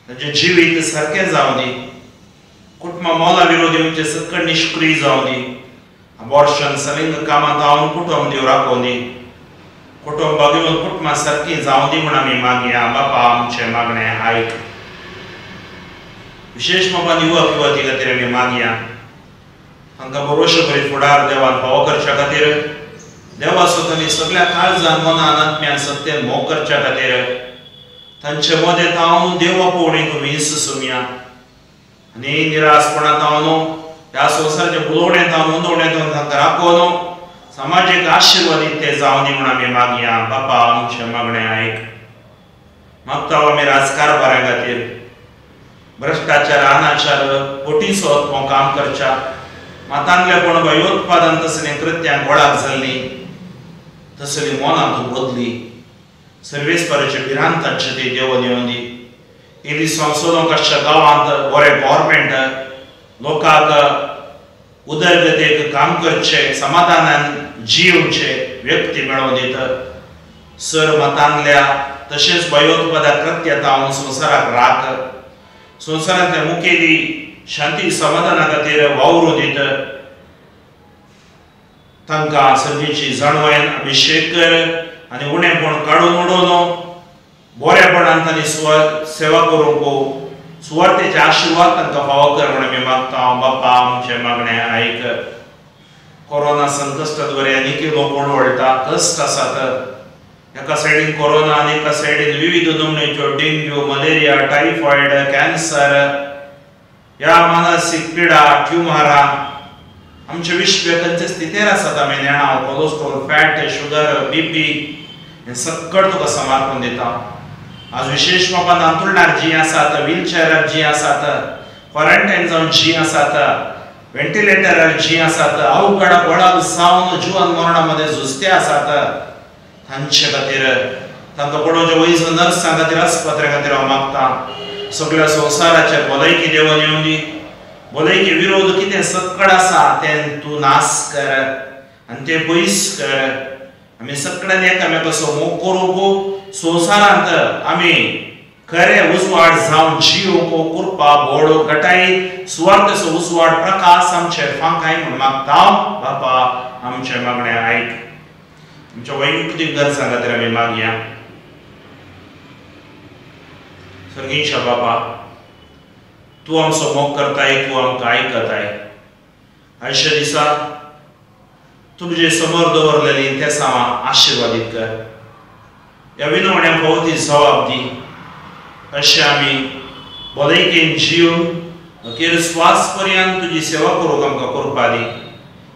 तांचे जिवीत सारकें जावं दी. कुटुंबा मोला विरोधी म्हणजे सकट निष्क्रिय जावं दी. अबॉर्शन सलिंग कामां जावन कुटुंब देव राखोवन दी. कुटुंबा घेवन कुटुंबा सारकी जावं दी म्हण आमी मागया. बापा आमचे मागणें आयक. विशेष मोबान युवक युवती खातीर आमी मागया. तांकां बरोवशे बरी फुडार देवान फावो करच्या खातीर देवाचो तांणी सगळ्या काळजान मनान आत्म्यान सत्यान मोग करच्या खातीर तांचे मदें तावन देवा पळोवणी वीस सुमया आनी निराशपणां तावन ह्या संवसाराच्या बुलोवण्यांत तावन उंदवण्यांत तांकां राखोवन समाजीक आशिर्वादीत ते जावं दी म्हण आमी मागया. बापा आमचें मागणें आयक. मागता आमी राजकारभारां खातीर भ्रष्टाचार अनाचार पोटीसो काम करच्या मातांतलेपण भयोत्पादन तसलीं कृत्यांक वळाक जाल्ली तसली मोनां तूं बदली. सर्वेस्पराचे भिरांत तांचे ती देवन येवन दी. इल्ली संशोधक अशा गांवांत बरे गव्हर्मेंट लोकांक उदरगतेक काम करचे समाधानान जिवचे व्यक्ती मेळोवन दित. सर मतांतल्या तशेंच भयोत्पादक कृत्य तावन संवसाराक राख. संवसारांतल्या मुखेली शांती समाधाना खातीर वावरूं दित. तांकां संजेची जाणवायन अभिषेक कर आनी उणेपण काडून उडोवन बरेपणान तांणी सेवा करूंक सुवार्थेचे आशिर्वाद तांकां फावो कर म्हण आमी मागता. बापा आमचें मागणें आयक. कोरोना संकश्टांत बरे आनीक लोक वळटा कश्ट आसात. एका सायडीन कोरोना आनी एका सायडीन विविध नमुन्याच्यो डेंग्यू मलेरिया टायफॉयड कॅन्सर ह्या मानसीक पिडा ट्युमरां आमचे विश्व खंयचे स्थितीर आसात. आमी नेणाव कोलेस्ट्रॉल फॅट शुगर बीपी हें सकट तुका समर्पण दिता. आज विशेष मोबान अंतरुणार जीं आसात व्हीलचॅरार जीं आसात क्वारंटायन जावन जीं आसात व्हेंटिलेटरार जीं आसात अवघड वळाक जावन जिवन मरणा मदें झुजते आसात तांचे खातीर तांकां पडोवचे वैज नर्सां खातीर आस्पत्र्या खातीर हांव मागतां. सगळ्या संवसाराचेर भलायकी देवन येवन दी. भलायकी विरोध कितें सकड आसा तें तूं नाश कर आनी तें पयस कर. आमी सगळ्यांनी एकामेकाचो मोग करूंक संवसारांत आमी खरें उजवाड जावन जिवूंक कृपा बोड गटाई सुवार्थेचो उजवाड प्रकाश आमचेर फांकाय म्हूण मागता. बापा आमचें मागणें आयक. आमच्या वैयक्तीक गरजां खातीर आमी मागया. सर्गीच्या बापा तूं आमचो मोग करताय तूं आमकां आयकताय. आयच्या दिसा तुजे समोर दवरलेली त्या सामां आशिर्वादीत कर. ह्या विनवण्या भोवती जबाब दी. अशें आमी भलायकेन जिवन अखेर स्वास पर्यंत तुजी सेवा करूंक आमकां कृपा दी.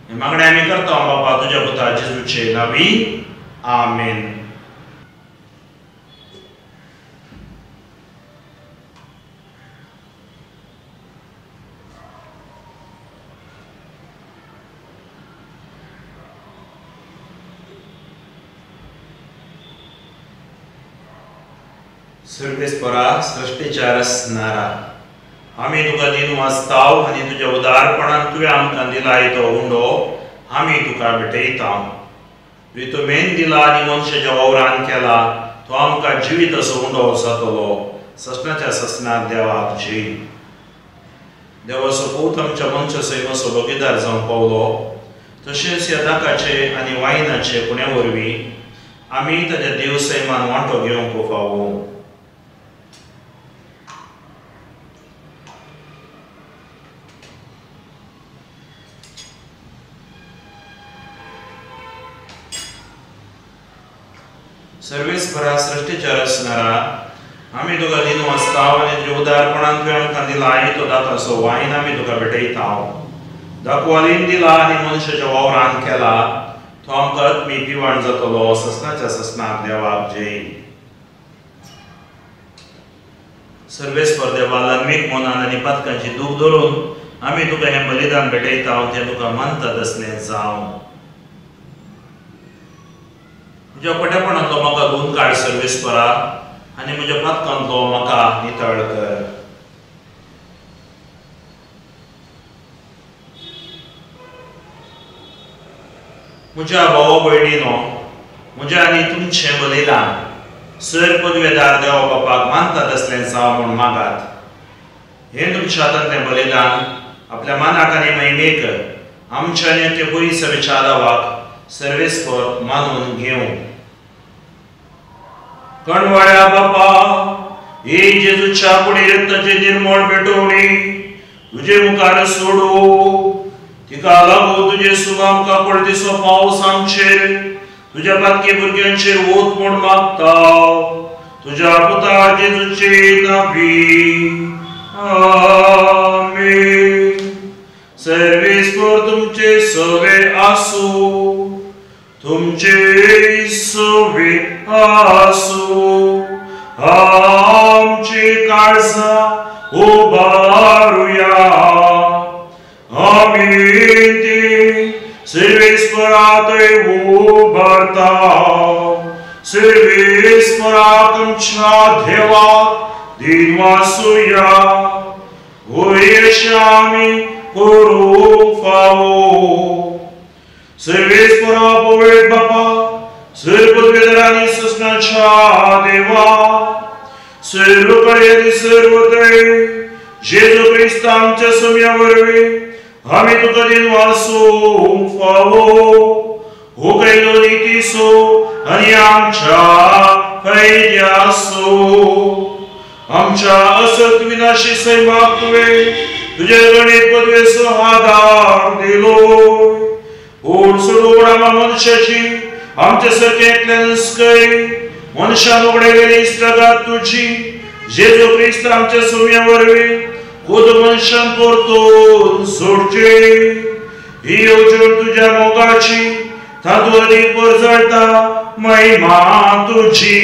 हे मागणें आमी करता बापा तुज्या पुता जेजूचे नांवी. आमेन. सर्वेस्परा सृष्टीच्या रचणारा आमी तुका दिन वाचताव आनी तुज्या उदारपणान तुवें आमकां दिलाय तो हुंडो आमी तुका भेटयता. तुवें दिला आनी मनशाच्या वावरान केला तो आमकां जिवीत असो हुंडो जातलो. ससनाच्या ससनाक देवा तुजी. देवाचो पूत आमच्या मनशा सैम असो बगीदार जावंक पावलो तशेंच ह्या दाकाचे आनी वायनाचे पुण्या वरवीं आमी ताच्या देव सैमान वांटो घेवंक फावो. सर्वेस्परा सृष्टीच्या रचणारा आमी तुका दिन वाचताव आनी तुज्या उदारपणान तुवें आमकां दिलाय तो दाकाचो वायन आमी तुका भेटयताव. दाखवालीन दिला आनी मनशाच्या वावरान केला तो आमकां आत्मी पिवण जातलो ससनाच्या ससनाक देवाक जय. सर्वेस्पर देवा लग्मीक मनान आनी पातकांची दूख धरून आमी तुका हें बलिदान भेटयता तें तुका मानता तसलें जावं. म्हज्या पट्यापणांतलो म्हाका धुवन काड सर्वेस्परा आनी म्हज्या पातकांतलो म्हाका नितळ कर. म्हज्या भावा भयणीनो, म्हज्या आनी तुमचें बलिदान सर पदवेदार देवा बापाक मानता तसलें जावं म्हूण मागात. हें तुमच्या हातांतलें बलिदान आपल्या मानाक आनी महिमेक आमच्या आनी ते पयस विचारावाक सर्वेस्पर मानून घेवं. कणवाळ्या बापा, हे जेजूच्या कुडी रक्ताचे निर्मळ पेटोवणी तुजे मुखार सोडू. तिका लागून तुजे सुख आमकां पडदिसो पावस आमचेर तुज्या बातकी भुरग्यांचेर वोत म्हूण मागता. तुज्या पुता जेजूचे नांवी आमीन. सर्वेस्पर तुमचे सवे आसूं, तुमचे सवे आसूं. आमची काळजां उबारुया. आमीन. ती सर्वेस्परात उबारता. सर्वेस्पराक आमच्या देवाक दिन वासुया. होय आमी करूंक फावो. सर्वेस्परा पवित्र बापा, सर्वपदवेदारांनी ससनाच्या देवा, सर्वकडे आनी सर्वत्र जेजू क्रिस्त आमच्या सम्या वरवीं आमी तुका दिन वासूंक फावो. हो कैलो नितीसो आनी आमच्या फैद्यासो. आमच्या असत विनाशी सैमाक तुवें तुजे गणित पदवेचो आदार दिलो. ओड सोडून आम्हा मनशाची आमच्या सारक्या नुस्कय मनशान उगडयलेली इश्टागात तुजी जेजू क्रिस्त आमच्या सम्या वरवीं खुद मनशान परतून सोडचे. ही येवजण तुज्या मोगाची तातूंत अदीक परजळटा महिमा तुजी.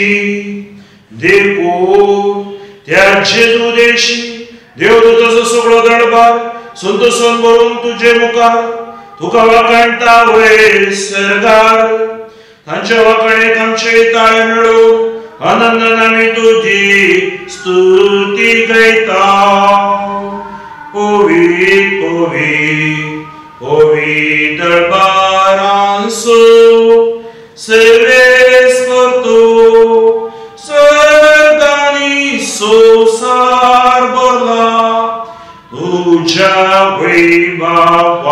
देखून त्या जेजू देशी देवदूताचो सगळो दरबार संतोषान भरून तुजे मुखार तुका वाकणटा वयर सरकार. तांच्या वाकणेक आमचे ताळे मेळून आनंदान आमी तुजी स्तुती गायता. पवित्र पवित्र पवित्र दरबारांचो सर्वेस्पर तूं सर्गांनी संसार भरला. तुज्या वैभवान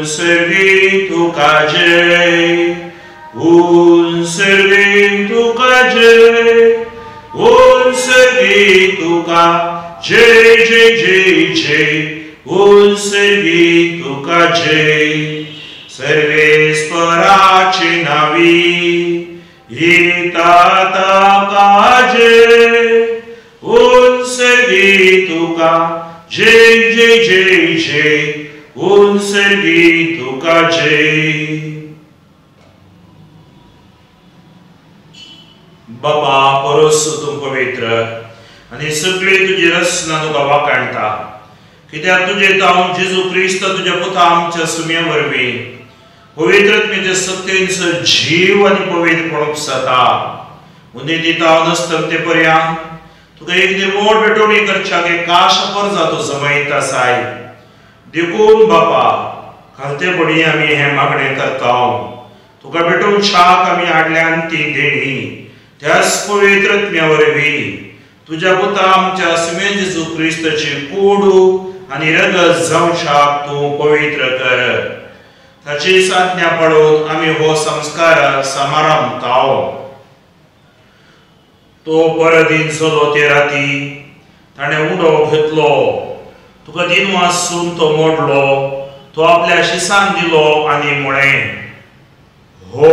सर्वी तुका जय. सर्वी तुका जय. सर्वी तुका जय जय जय जय. सर्वी तुका जय. सर्वेस्पराचे नावी येता ताका जय. सर्वी तुका जय जय जय जय. सर्वी तुका जय. बाबा परस तूं पवित्र आनी सगळी तुजी रचना तुका वाकणटा. कित्याक तुजे तावन जेजू क्रिस्त तुज्या पुता आमच्या सुम्या वरवीं पवित्रत्मेचे सत्तेन जीव आनी पवित्रपणूक जाता. उन्नी तावन आसतना ते पर्यंत तुका एक निर्मळ भेटवणी करच्याक एक काश परजा तूं जमयता साय. देखून बापा खालतेपणी आमी हें मागणें करता. तुका भेटून शाक आमी हाडल्यान ती देणी त्याच पवित्रत्म्या वरवीं तुज्या पुता आमच्या सुम्या जेजू क्रिस्ताची कूड आनी रगत जावशाक तूं पवित्र कर. ताची साज्ञा पळोवन आमी हो संस्कार समारंभ ताव. तो परदीन चलो ते राती ताणें उडो घेतलो. तुका दिन वासून तो मोडलो. तो आपल्या शिसान दिलो आनी म्हळें, हो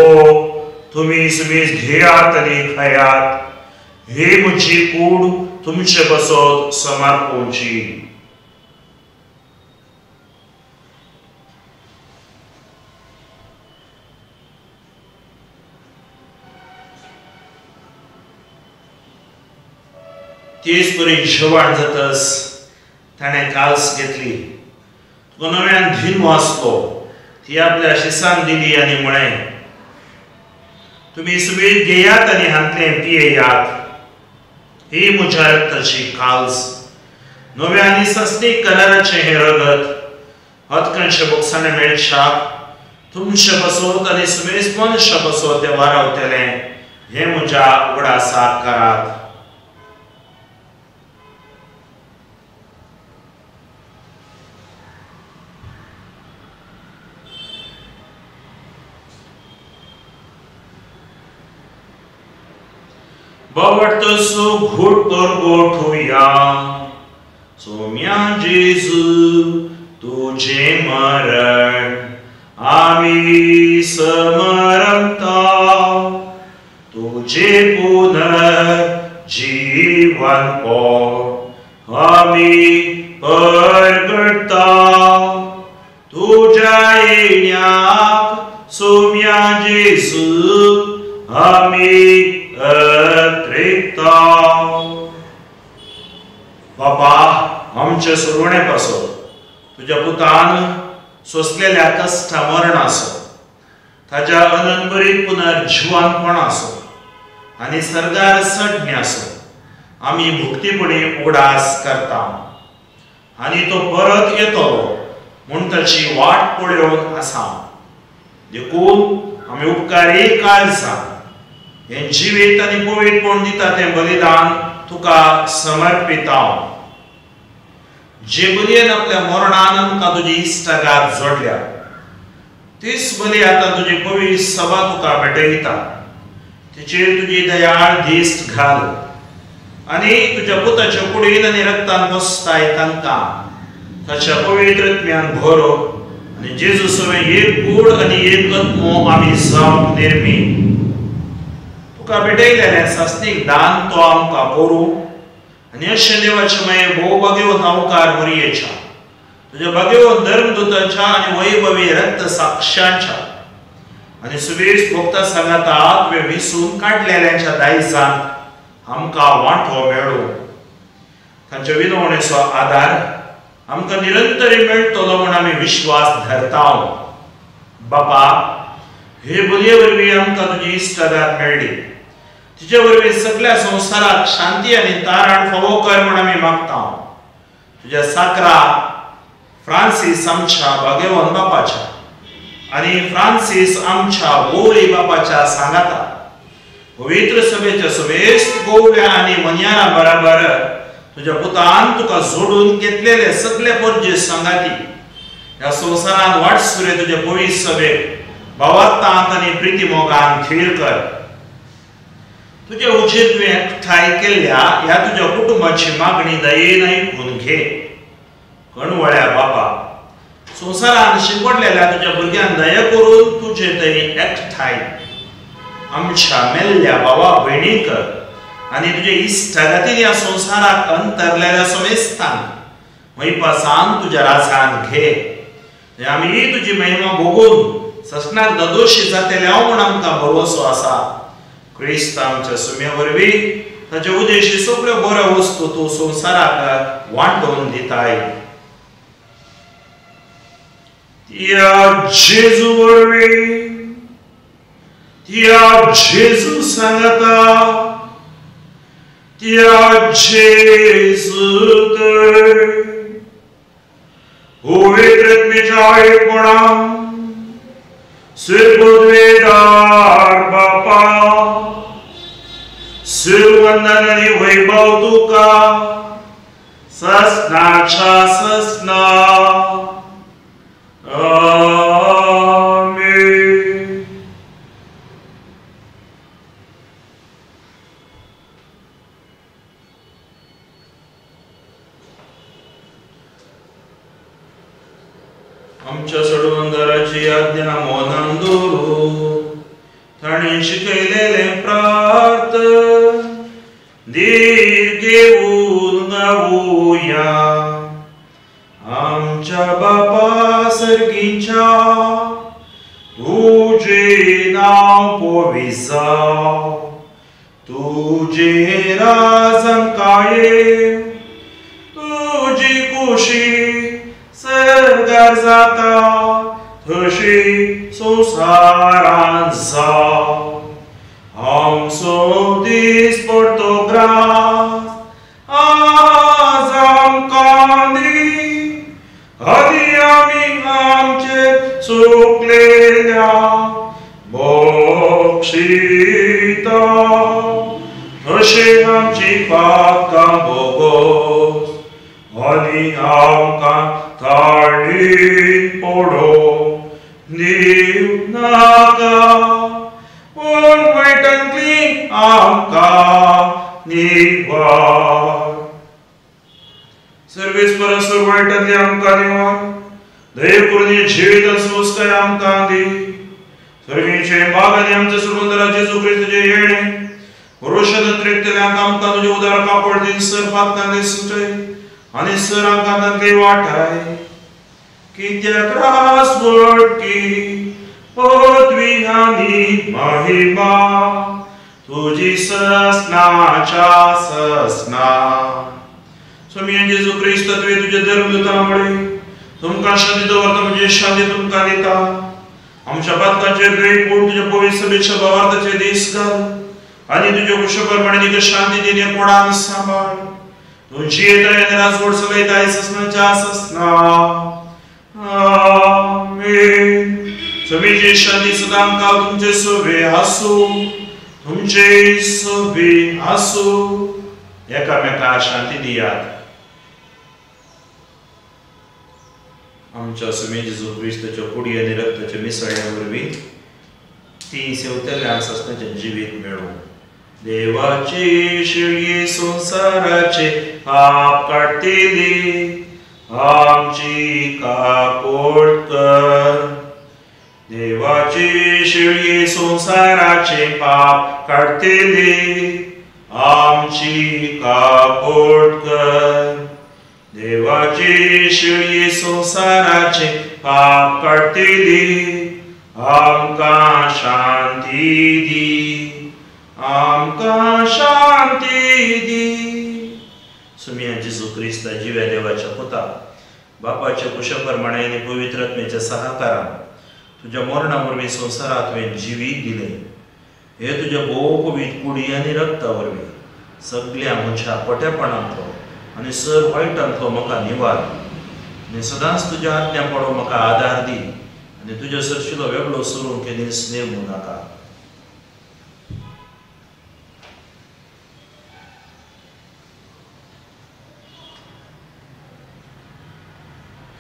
तुमी समीस घेयात आनी खायात. ही म्हजी कूड तुमचे बसत समर्पोवची. तीच बरी जेवण जातस ताणें काल्स घेतली. तुका नव्यान धीन वाचलो ती आपल्या शिसान दिली आनी म्हळें, तुम्ही सगळी घेयात आनी हातलें पियेयात. ही म्हज्या रक्ताची काल्स, नव्या आनी सस्ती कलराचें हें रगत हतकणचे बोगसाणे मेळशाक तुमचे बसोत आनी समेस्त मनशा बसोत ते वारावतलें हें म्हज्या उगडासाक करात. बावटसो घुट कर गोठुया. सोम्या जेजू तुझे मरण आम्ही समरता, तुझे पुनर्जीवन आम्ही परगटता. तुझ्या येण्याक सोम्या जेजू आम्ही अत्रेकता. बापा, आमचे सुरवणे पासो तुझ्या पुतान सोसलेल्या कष्टा मरण आसो, ताच्या अनंतरीत पुनर्जीवनपण आसो आनी सर्गार चडणे आसो, आमी भुक्तीपणी उगडास करता. आनी तो परत येतलो म्हूण ताची वाट पळोवन आसा. देखून आमी उपकारी काळजान हें जिवीत आनी पवित्रपण दिता तें बलिदान तुका समर्पिता. जे बलयेन आपल्या मरणान आमकां तुजी इश्टागात जोडल्या, तीच बली आतां तुजी पवित्र सभा तुका भेटयता. तिचेर तुजी दयाळ दिश्ट घाल आनी तुज्या पुताच्या कुडीन आनी रक्तान बसताय तांकां ताच्या पवित्रत्म्यान भरो आनी जेजू सवे एक कूड आनी एक आत्मो आमी जावंक निर्मी. तुका भेटयलेलें सासणीक दान तो आमकां करूं आनी अशें देवाचे माये भोव भाग्यवंत अवकार मरियेच्या, तुज्या भाग्यवंत धर्मदूताच्या आनी वैभवी रक्त साक्षांच्या आनी सुबेज भोगता सांगातात तुवें विसून काडलेल्यांच्या दायजांत आमकां वांटो मेळो. तांच्या विनवणेचो आदार आमकां निरंतरी मेळटलो म्हूण आमी विश्वास धरता. बापा, हे बलये वरवीं आमकां तुजी इश्टागात मेळ्ळी. तिचे वरवीं सगळ्या संवसाराक शांती आनी तारण फावो कर म्हूण आमी मागता. तुज्या साकरा फ्रांसीस आमच्या भाग्यवंत बापाच्या आनी फ्रांसीस आमच्या बोवळी बापाच्या सांगाता, पवित्र सभेच्या समेस्त गोवल्या आनी मन्यारा बराबर तुज्या पुतान तुका जोडून घेतलेले सगळे परजे संगाती ह्या संवसारान वाटसुरे तुज्या पवित्र सभेक भावार्थांत आनी प्रिती मोगान खीर कर. तुझे उजेर तुवें एकठांय केल्ल्या ह्या तुज्या कुटुंबाची मागणी दयेन आयकून घे. कणवळ्या बापा, संवसारान शिंपडलेल्या तुज्या भुरग्यांक दया करून तुजे थंय एकठांय आमच्या मेल्ल्या भावा भयणीक आनी तुजे इश्टागातीन ह्या संवसाराक अंतरलेल्या समेस्तांक मैपासान तुज्या राजान घे. आमी तुजी महिमा भोगून ससनाक नदोशी जातले म्हूण आमकां भरवसो आसा. क्रिस्त आमच्या सुम्या वरवीं ताचे उदेशी सगळ्यो बऱ्यो वस्तू तूं संवसाराक वांटून दिताय. त्या जेजू वरवीं त्या जेजू सांगता, त्या जेजू तर पवित्रत्मेच्या एकपणान सुरबुद्वेदार बापा, सुरवंदन आनी वैभव तुका ससनाच्या ससना. आमेन. आमच्या सडवंदराची आज्ञा मोनान दवरू, ताणें शिकयलेले प्रार्थन धीर घेवन गावुया. आमच्या बापा सर्गीच्या, तुझे नाव पवित्र जावं, तुझे राज आमकां तुझी कुशी सरगार जाता तशी संवसारांत जावं आमचो दीस पडतो ग्रास आज आमकां दी आदी आमी आमचे चुकलेल्या बक्षिता अशें आमची पातकां बोगोस आनी आमकां ताळणीत पडोवंक दिवं नाका पूण वायटांतली आमकां निवार सर्वेस्परसर वायटांतली आमकां निवार दये करून जिवीत संस्कार आमकां दी सर्वेचे मागणी आमचे सुंदर जेजू ख्रिस्ताचे येणे पुरुषदत्रेतल्यांक आमकां तुजे उदार कापड दिन सर पातकांतले सुटय आनी सर आमकां तांतली वाटाय कित्याक रास वडकी पदवी आनी महिमा तुजी ससनाच्या ससना स्वामी जेजू ख्रिस्त तुवें तुजे धर्मदूतां वडय तुमकां शांती दवरता म्हणजे शांती तुमकां दिता आमच्या पातकांचेर वेळ पूण तुज्या पवित्र सभेच्या भावार्थाचे दीस घाल आनी तुज्या कुशप्रमाणे तिका शांती दिने कोणान सांबाळ तुझी येता राजवड चलयता ससनाच्या ससना आमीन सभेची शांती सदां आमकां तुमचे सभे आसूं तुमचे सभे आसूं एकामेकांक शांती दियात आमच्या स्वामी जेजू ख्रिस्ताच्या कुडी आनी रक्ताच्या मिसळ्या वरवीं ती सेवतल्या ससनाचें जिवीत मेळो देवाची शिळये संसाराचे पाप काडटली आमची काकोट कर देवाची शिळये संसाराचे पाप काडटली आमची काकोट कर देवाची शिळये संसाराचे पाप काडटली आमकां शांती दी आमकां शांती दी सुमिया जेजू ख्रिस्त जिव्या देवाच्या पुता बापाच्या कुशप्रमाणे आनी पवित्र आत्म्याच्या सहकारान तुज्या मरणा वरवीं संवसारांत तुवें जिवीत दिलें हे तुज्या भोव पवित्र कुडी आनी रक्ता वरवीं सगळ्या म्हज्या पट्यापणांतलो आनी सर वायटांतलो म्हाका निवार आनी सदांच तुज्या आज्ञा पडो म्हाका आदार दी आनी तुज्या सरशिलो वेगळो सोडून केन्ना नेमू नाका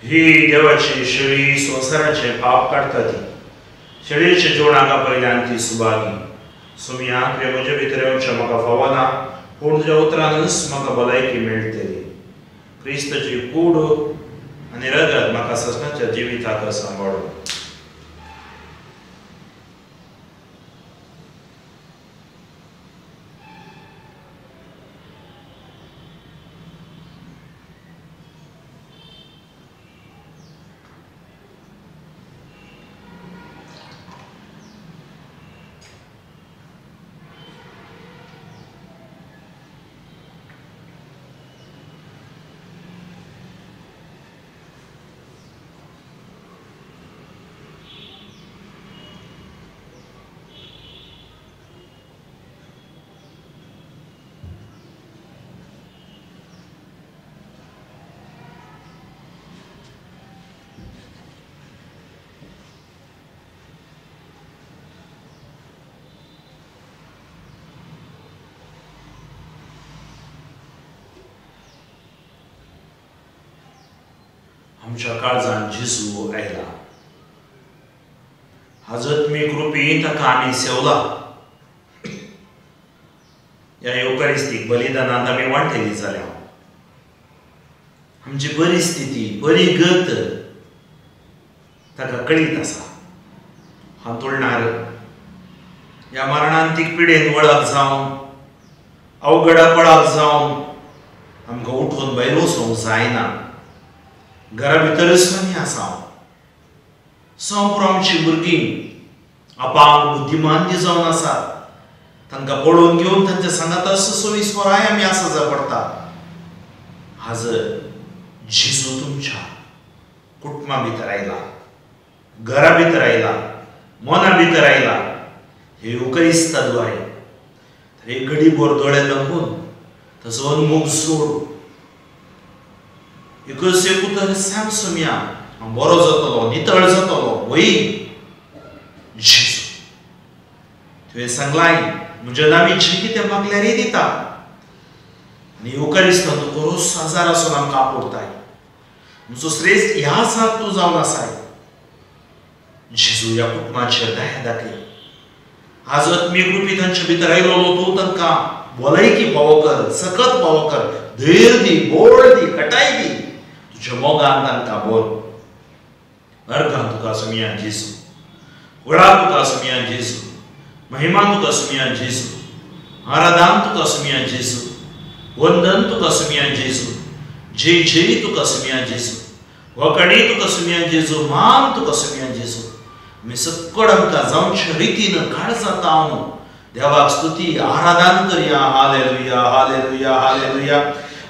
ही देवाची शिळी संवसाराचे पाप काडटा ती शिळेच्या जेवणाका पयल्यान ती सुभागी सुमिया प्रेमाच्या भितर येवचें म्हाका फावना पूण तुज्या उतरानच म्हाका भलायकी मेळटली क्रिस्ताची कूड आनी रगत म्हाका ससनाच्या जिविताक सांबाळो आमच्या काळजान जेजू आयला आध्यात्मीक रुपी ताका आमी सेवला ह्या युकारिस्तीक बलिदानांत आमी वांटेली जाल्या आमची बरी स्थिती बरी गत ताका कळीत आसा हातुळणार ह्या मरणांतीक पिडेन वळख जावन अवघडा पळाक जावन आमकां उठून भायर वचूंक जायना घरा भितरच आमी आसा संपूर्ण आमची भुरगीं अपांग बुद्धिमान जी जावन आसात तांकां पळोवन घेवन तांच्या सांगात असं सोयीस्वराय आमी आसा पडटा. आज जेजू तुमच्या कुटुंबा भितर आयला, घरा भितर आयला, मना भितर आयला. हे युकरिस्ताद्वारे एक घडीभर दोळे लागून ताचो अनमोग सोड. एकूच उतर सांग सुम्या, हांव बरो जातलो, नितळ जातलो, वय जेजू तुवें सांगलाय म्हज्या नांवी जें कितें मागल्यार दिता. आनी युकरिस्तान तुका रोस हजार आसून आमकां आपयताय. म्हजो श्रेष्ठ ह्या सात तूं जावन आसाय. जेजू ह्या कुटुंबाचेर दया दाखय. आज आत्मीय कृपी तांचे भितर आयलो तूं तांकां भलायकी फावो कर, सकत फावो कर, धैर्य दी, बोळ दी, खटाय दी. तुज्या मोगान तांकां बोल. अर्गां तुका सुमिया जेजू, वळा तुका सुमिया जेजू, महिमा तुका सुमिया जेजू, आराधन तुका सुमिया जेजू, वंदन तुका सुमिया जेजू, जय जय तुका सुमिया जेजू, वखणी तुका सुमिया जेजू, मान तुका सुमिया जेजू. मी सकड आमकां जावच्या रितीन काळजांत हांव देवाक स्तुती आराधन करया. Hallelujah, hallelujah, hallelujah.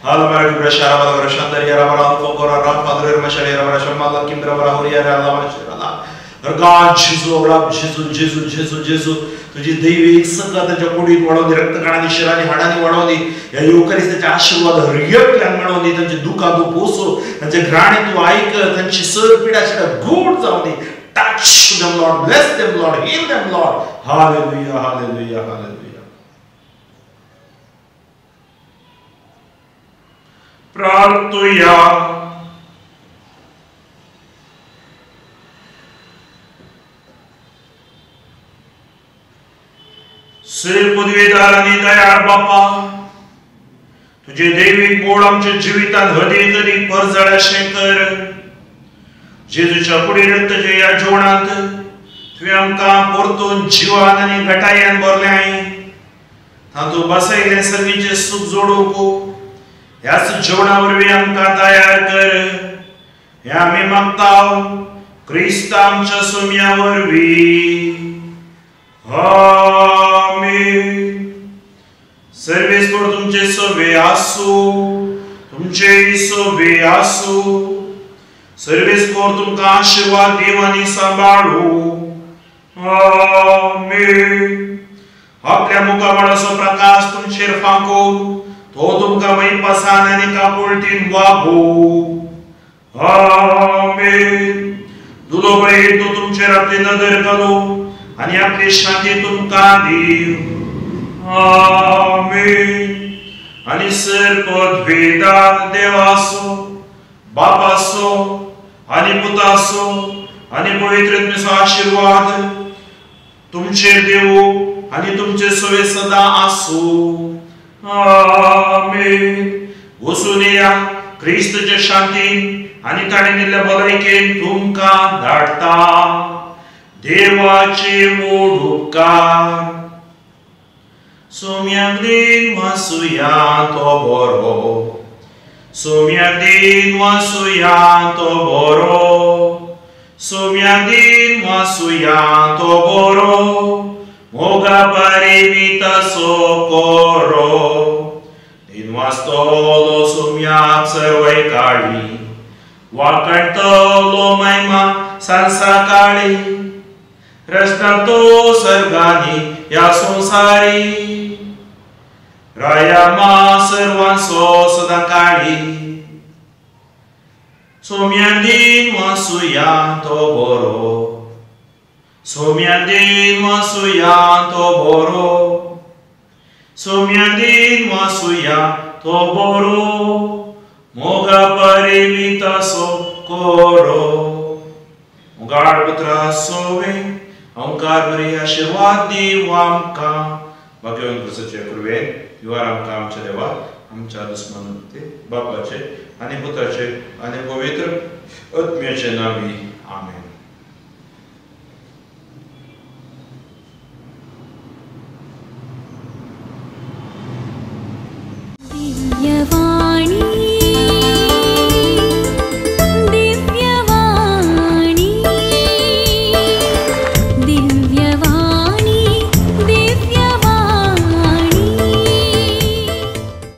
Alabari brashara bala brashandari yara bala fokora rapadre mashari yara brashamala kimra bala hori yara Allah mashara. God Jesus, Rab Jesus, Jesus, Jesus, Jesus. तुझी दैविक संगत त्याच्या पुढील वाढवली, रक्तकणाने शरीराने हाडाने वाढवली. या युवकारीचे आशीर्वाद हृदयात वाढवली. त्यांचे दुखा तू पोसो, त्यांचे घराणे तू ऐक, त्यांची सर पीडा गोड जाऊ दे. Touch them, Lord. Bless them, Lord. Heal them, Lord. Hallelujah, hallelujah, hallelujah. प्रार्थूया. सर पदवीदार आणि दयाळ बापा, तुझे दैविक बोळ आमच्या जीवितांत अधिक अधिक परजळ अशें कर. जेजूच्या पुढे रक्तचे या जेवणांत तुवें आमकां परतून जिवान आनी घटायान भरलें. तातूंत बसयलें सर्वीचें सूख जोडूंक ह्याच जेवणा वरवीं आमकां तयार कर. हें आमी मागताव क्रिस्त आमच्या सोम्या वरवीं. आमीन. सर्वेस्वर तुमचे सोबे आसू, तुमचे सोबे आसू. सर्वेस्वर तुमकां आशीर्वाद दिव आनी सांबाळू. आमीन. आपल्या मुखामळाचो प्रकाश तुमचेर फांकोवन तो तुमकां मैपासान आनी कापुळटीन वागो. आमीन. दुलो पळय तो तुमचेर आपली नदर घालो आनी आपली शांती तुमकां दिव. आमीन. आनी सर पदवीदार देवासो, बापासो आनी पुतासो आनी पवित्र आत्म्याचो आशीर्वाद तुमचेर देवो आनी तुमचे सोबे सदां आसूं. आमीन. वचून या क्रिस्ताचे शांतीन आनी ताणें दिल्ल्या भलायकेन तुमकां धाडटा. देवाचे मोड उपकार. सोम्याक दिन वासुया तो बरो. सोम्याक दिन वासुया तो बरो. सोम्याक दिन वासुया तो बरो. मोगा परिमिता सोकोरो. दिन वाचतलो सोम्याक सर्वय काळी. वाकडतलो महिमा सांसा काळी. रचनातो सर्गानी या संसारी. राया मा सर्वांचो सदां काळी. सोम्याक दिन वासुया तो बरो. सोम्याक दिन वासुया तो बरो. सोम्याक दिन वासुया तो बरो. मोगा परिमिता सोकोरो. मोगाळ पुत्रा सोवे ओंकार बरी आशीर्वाद दिव आमकां. भाग्यवान पुरुषाचे कृपेन युवार आमकां आमच्या देवा आमच्या दुस्मान ते बापाचे आनी पुत्राचे आनी पवित्र आत्म्याचे नावी. आमेन. दिव्य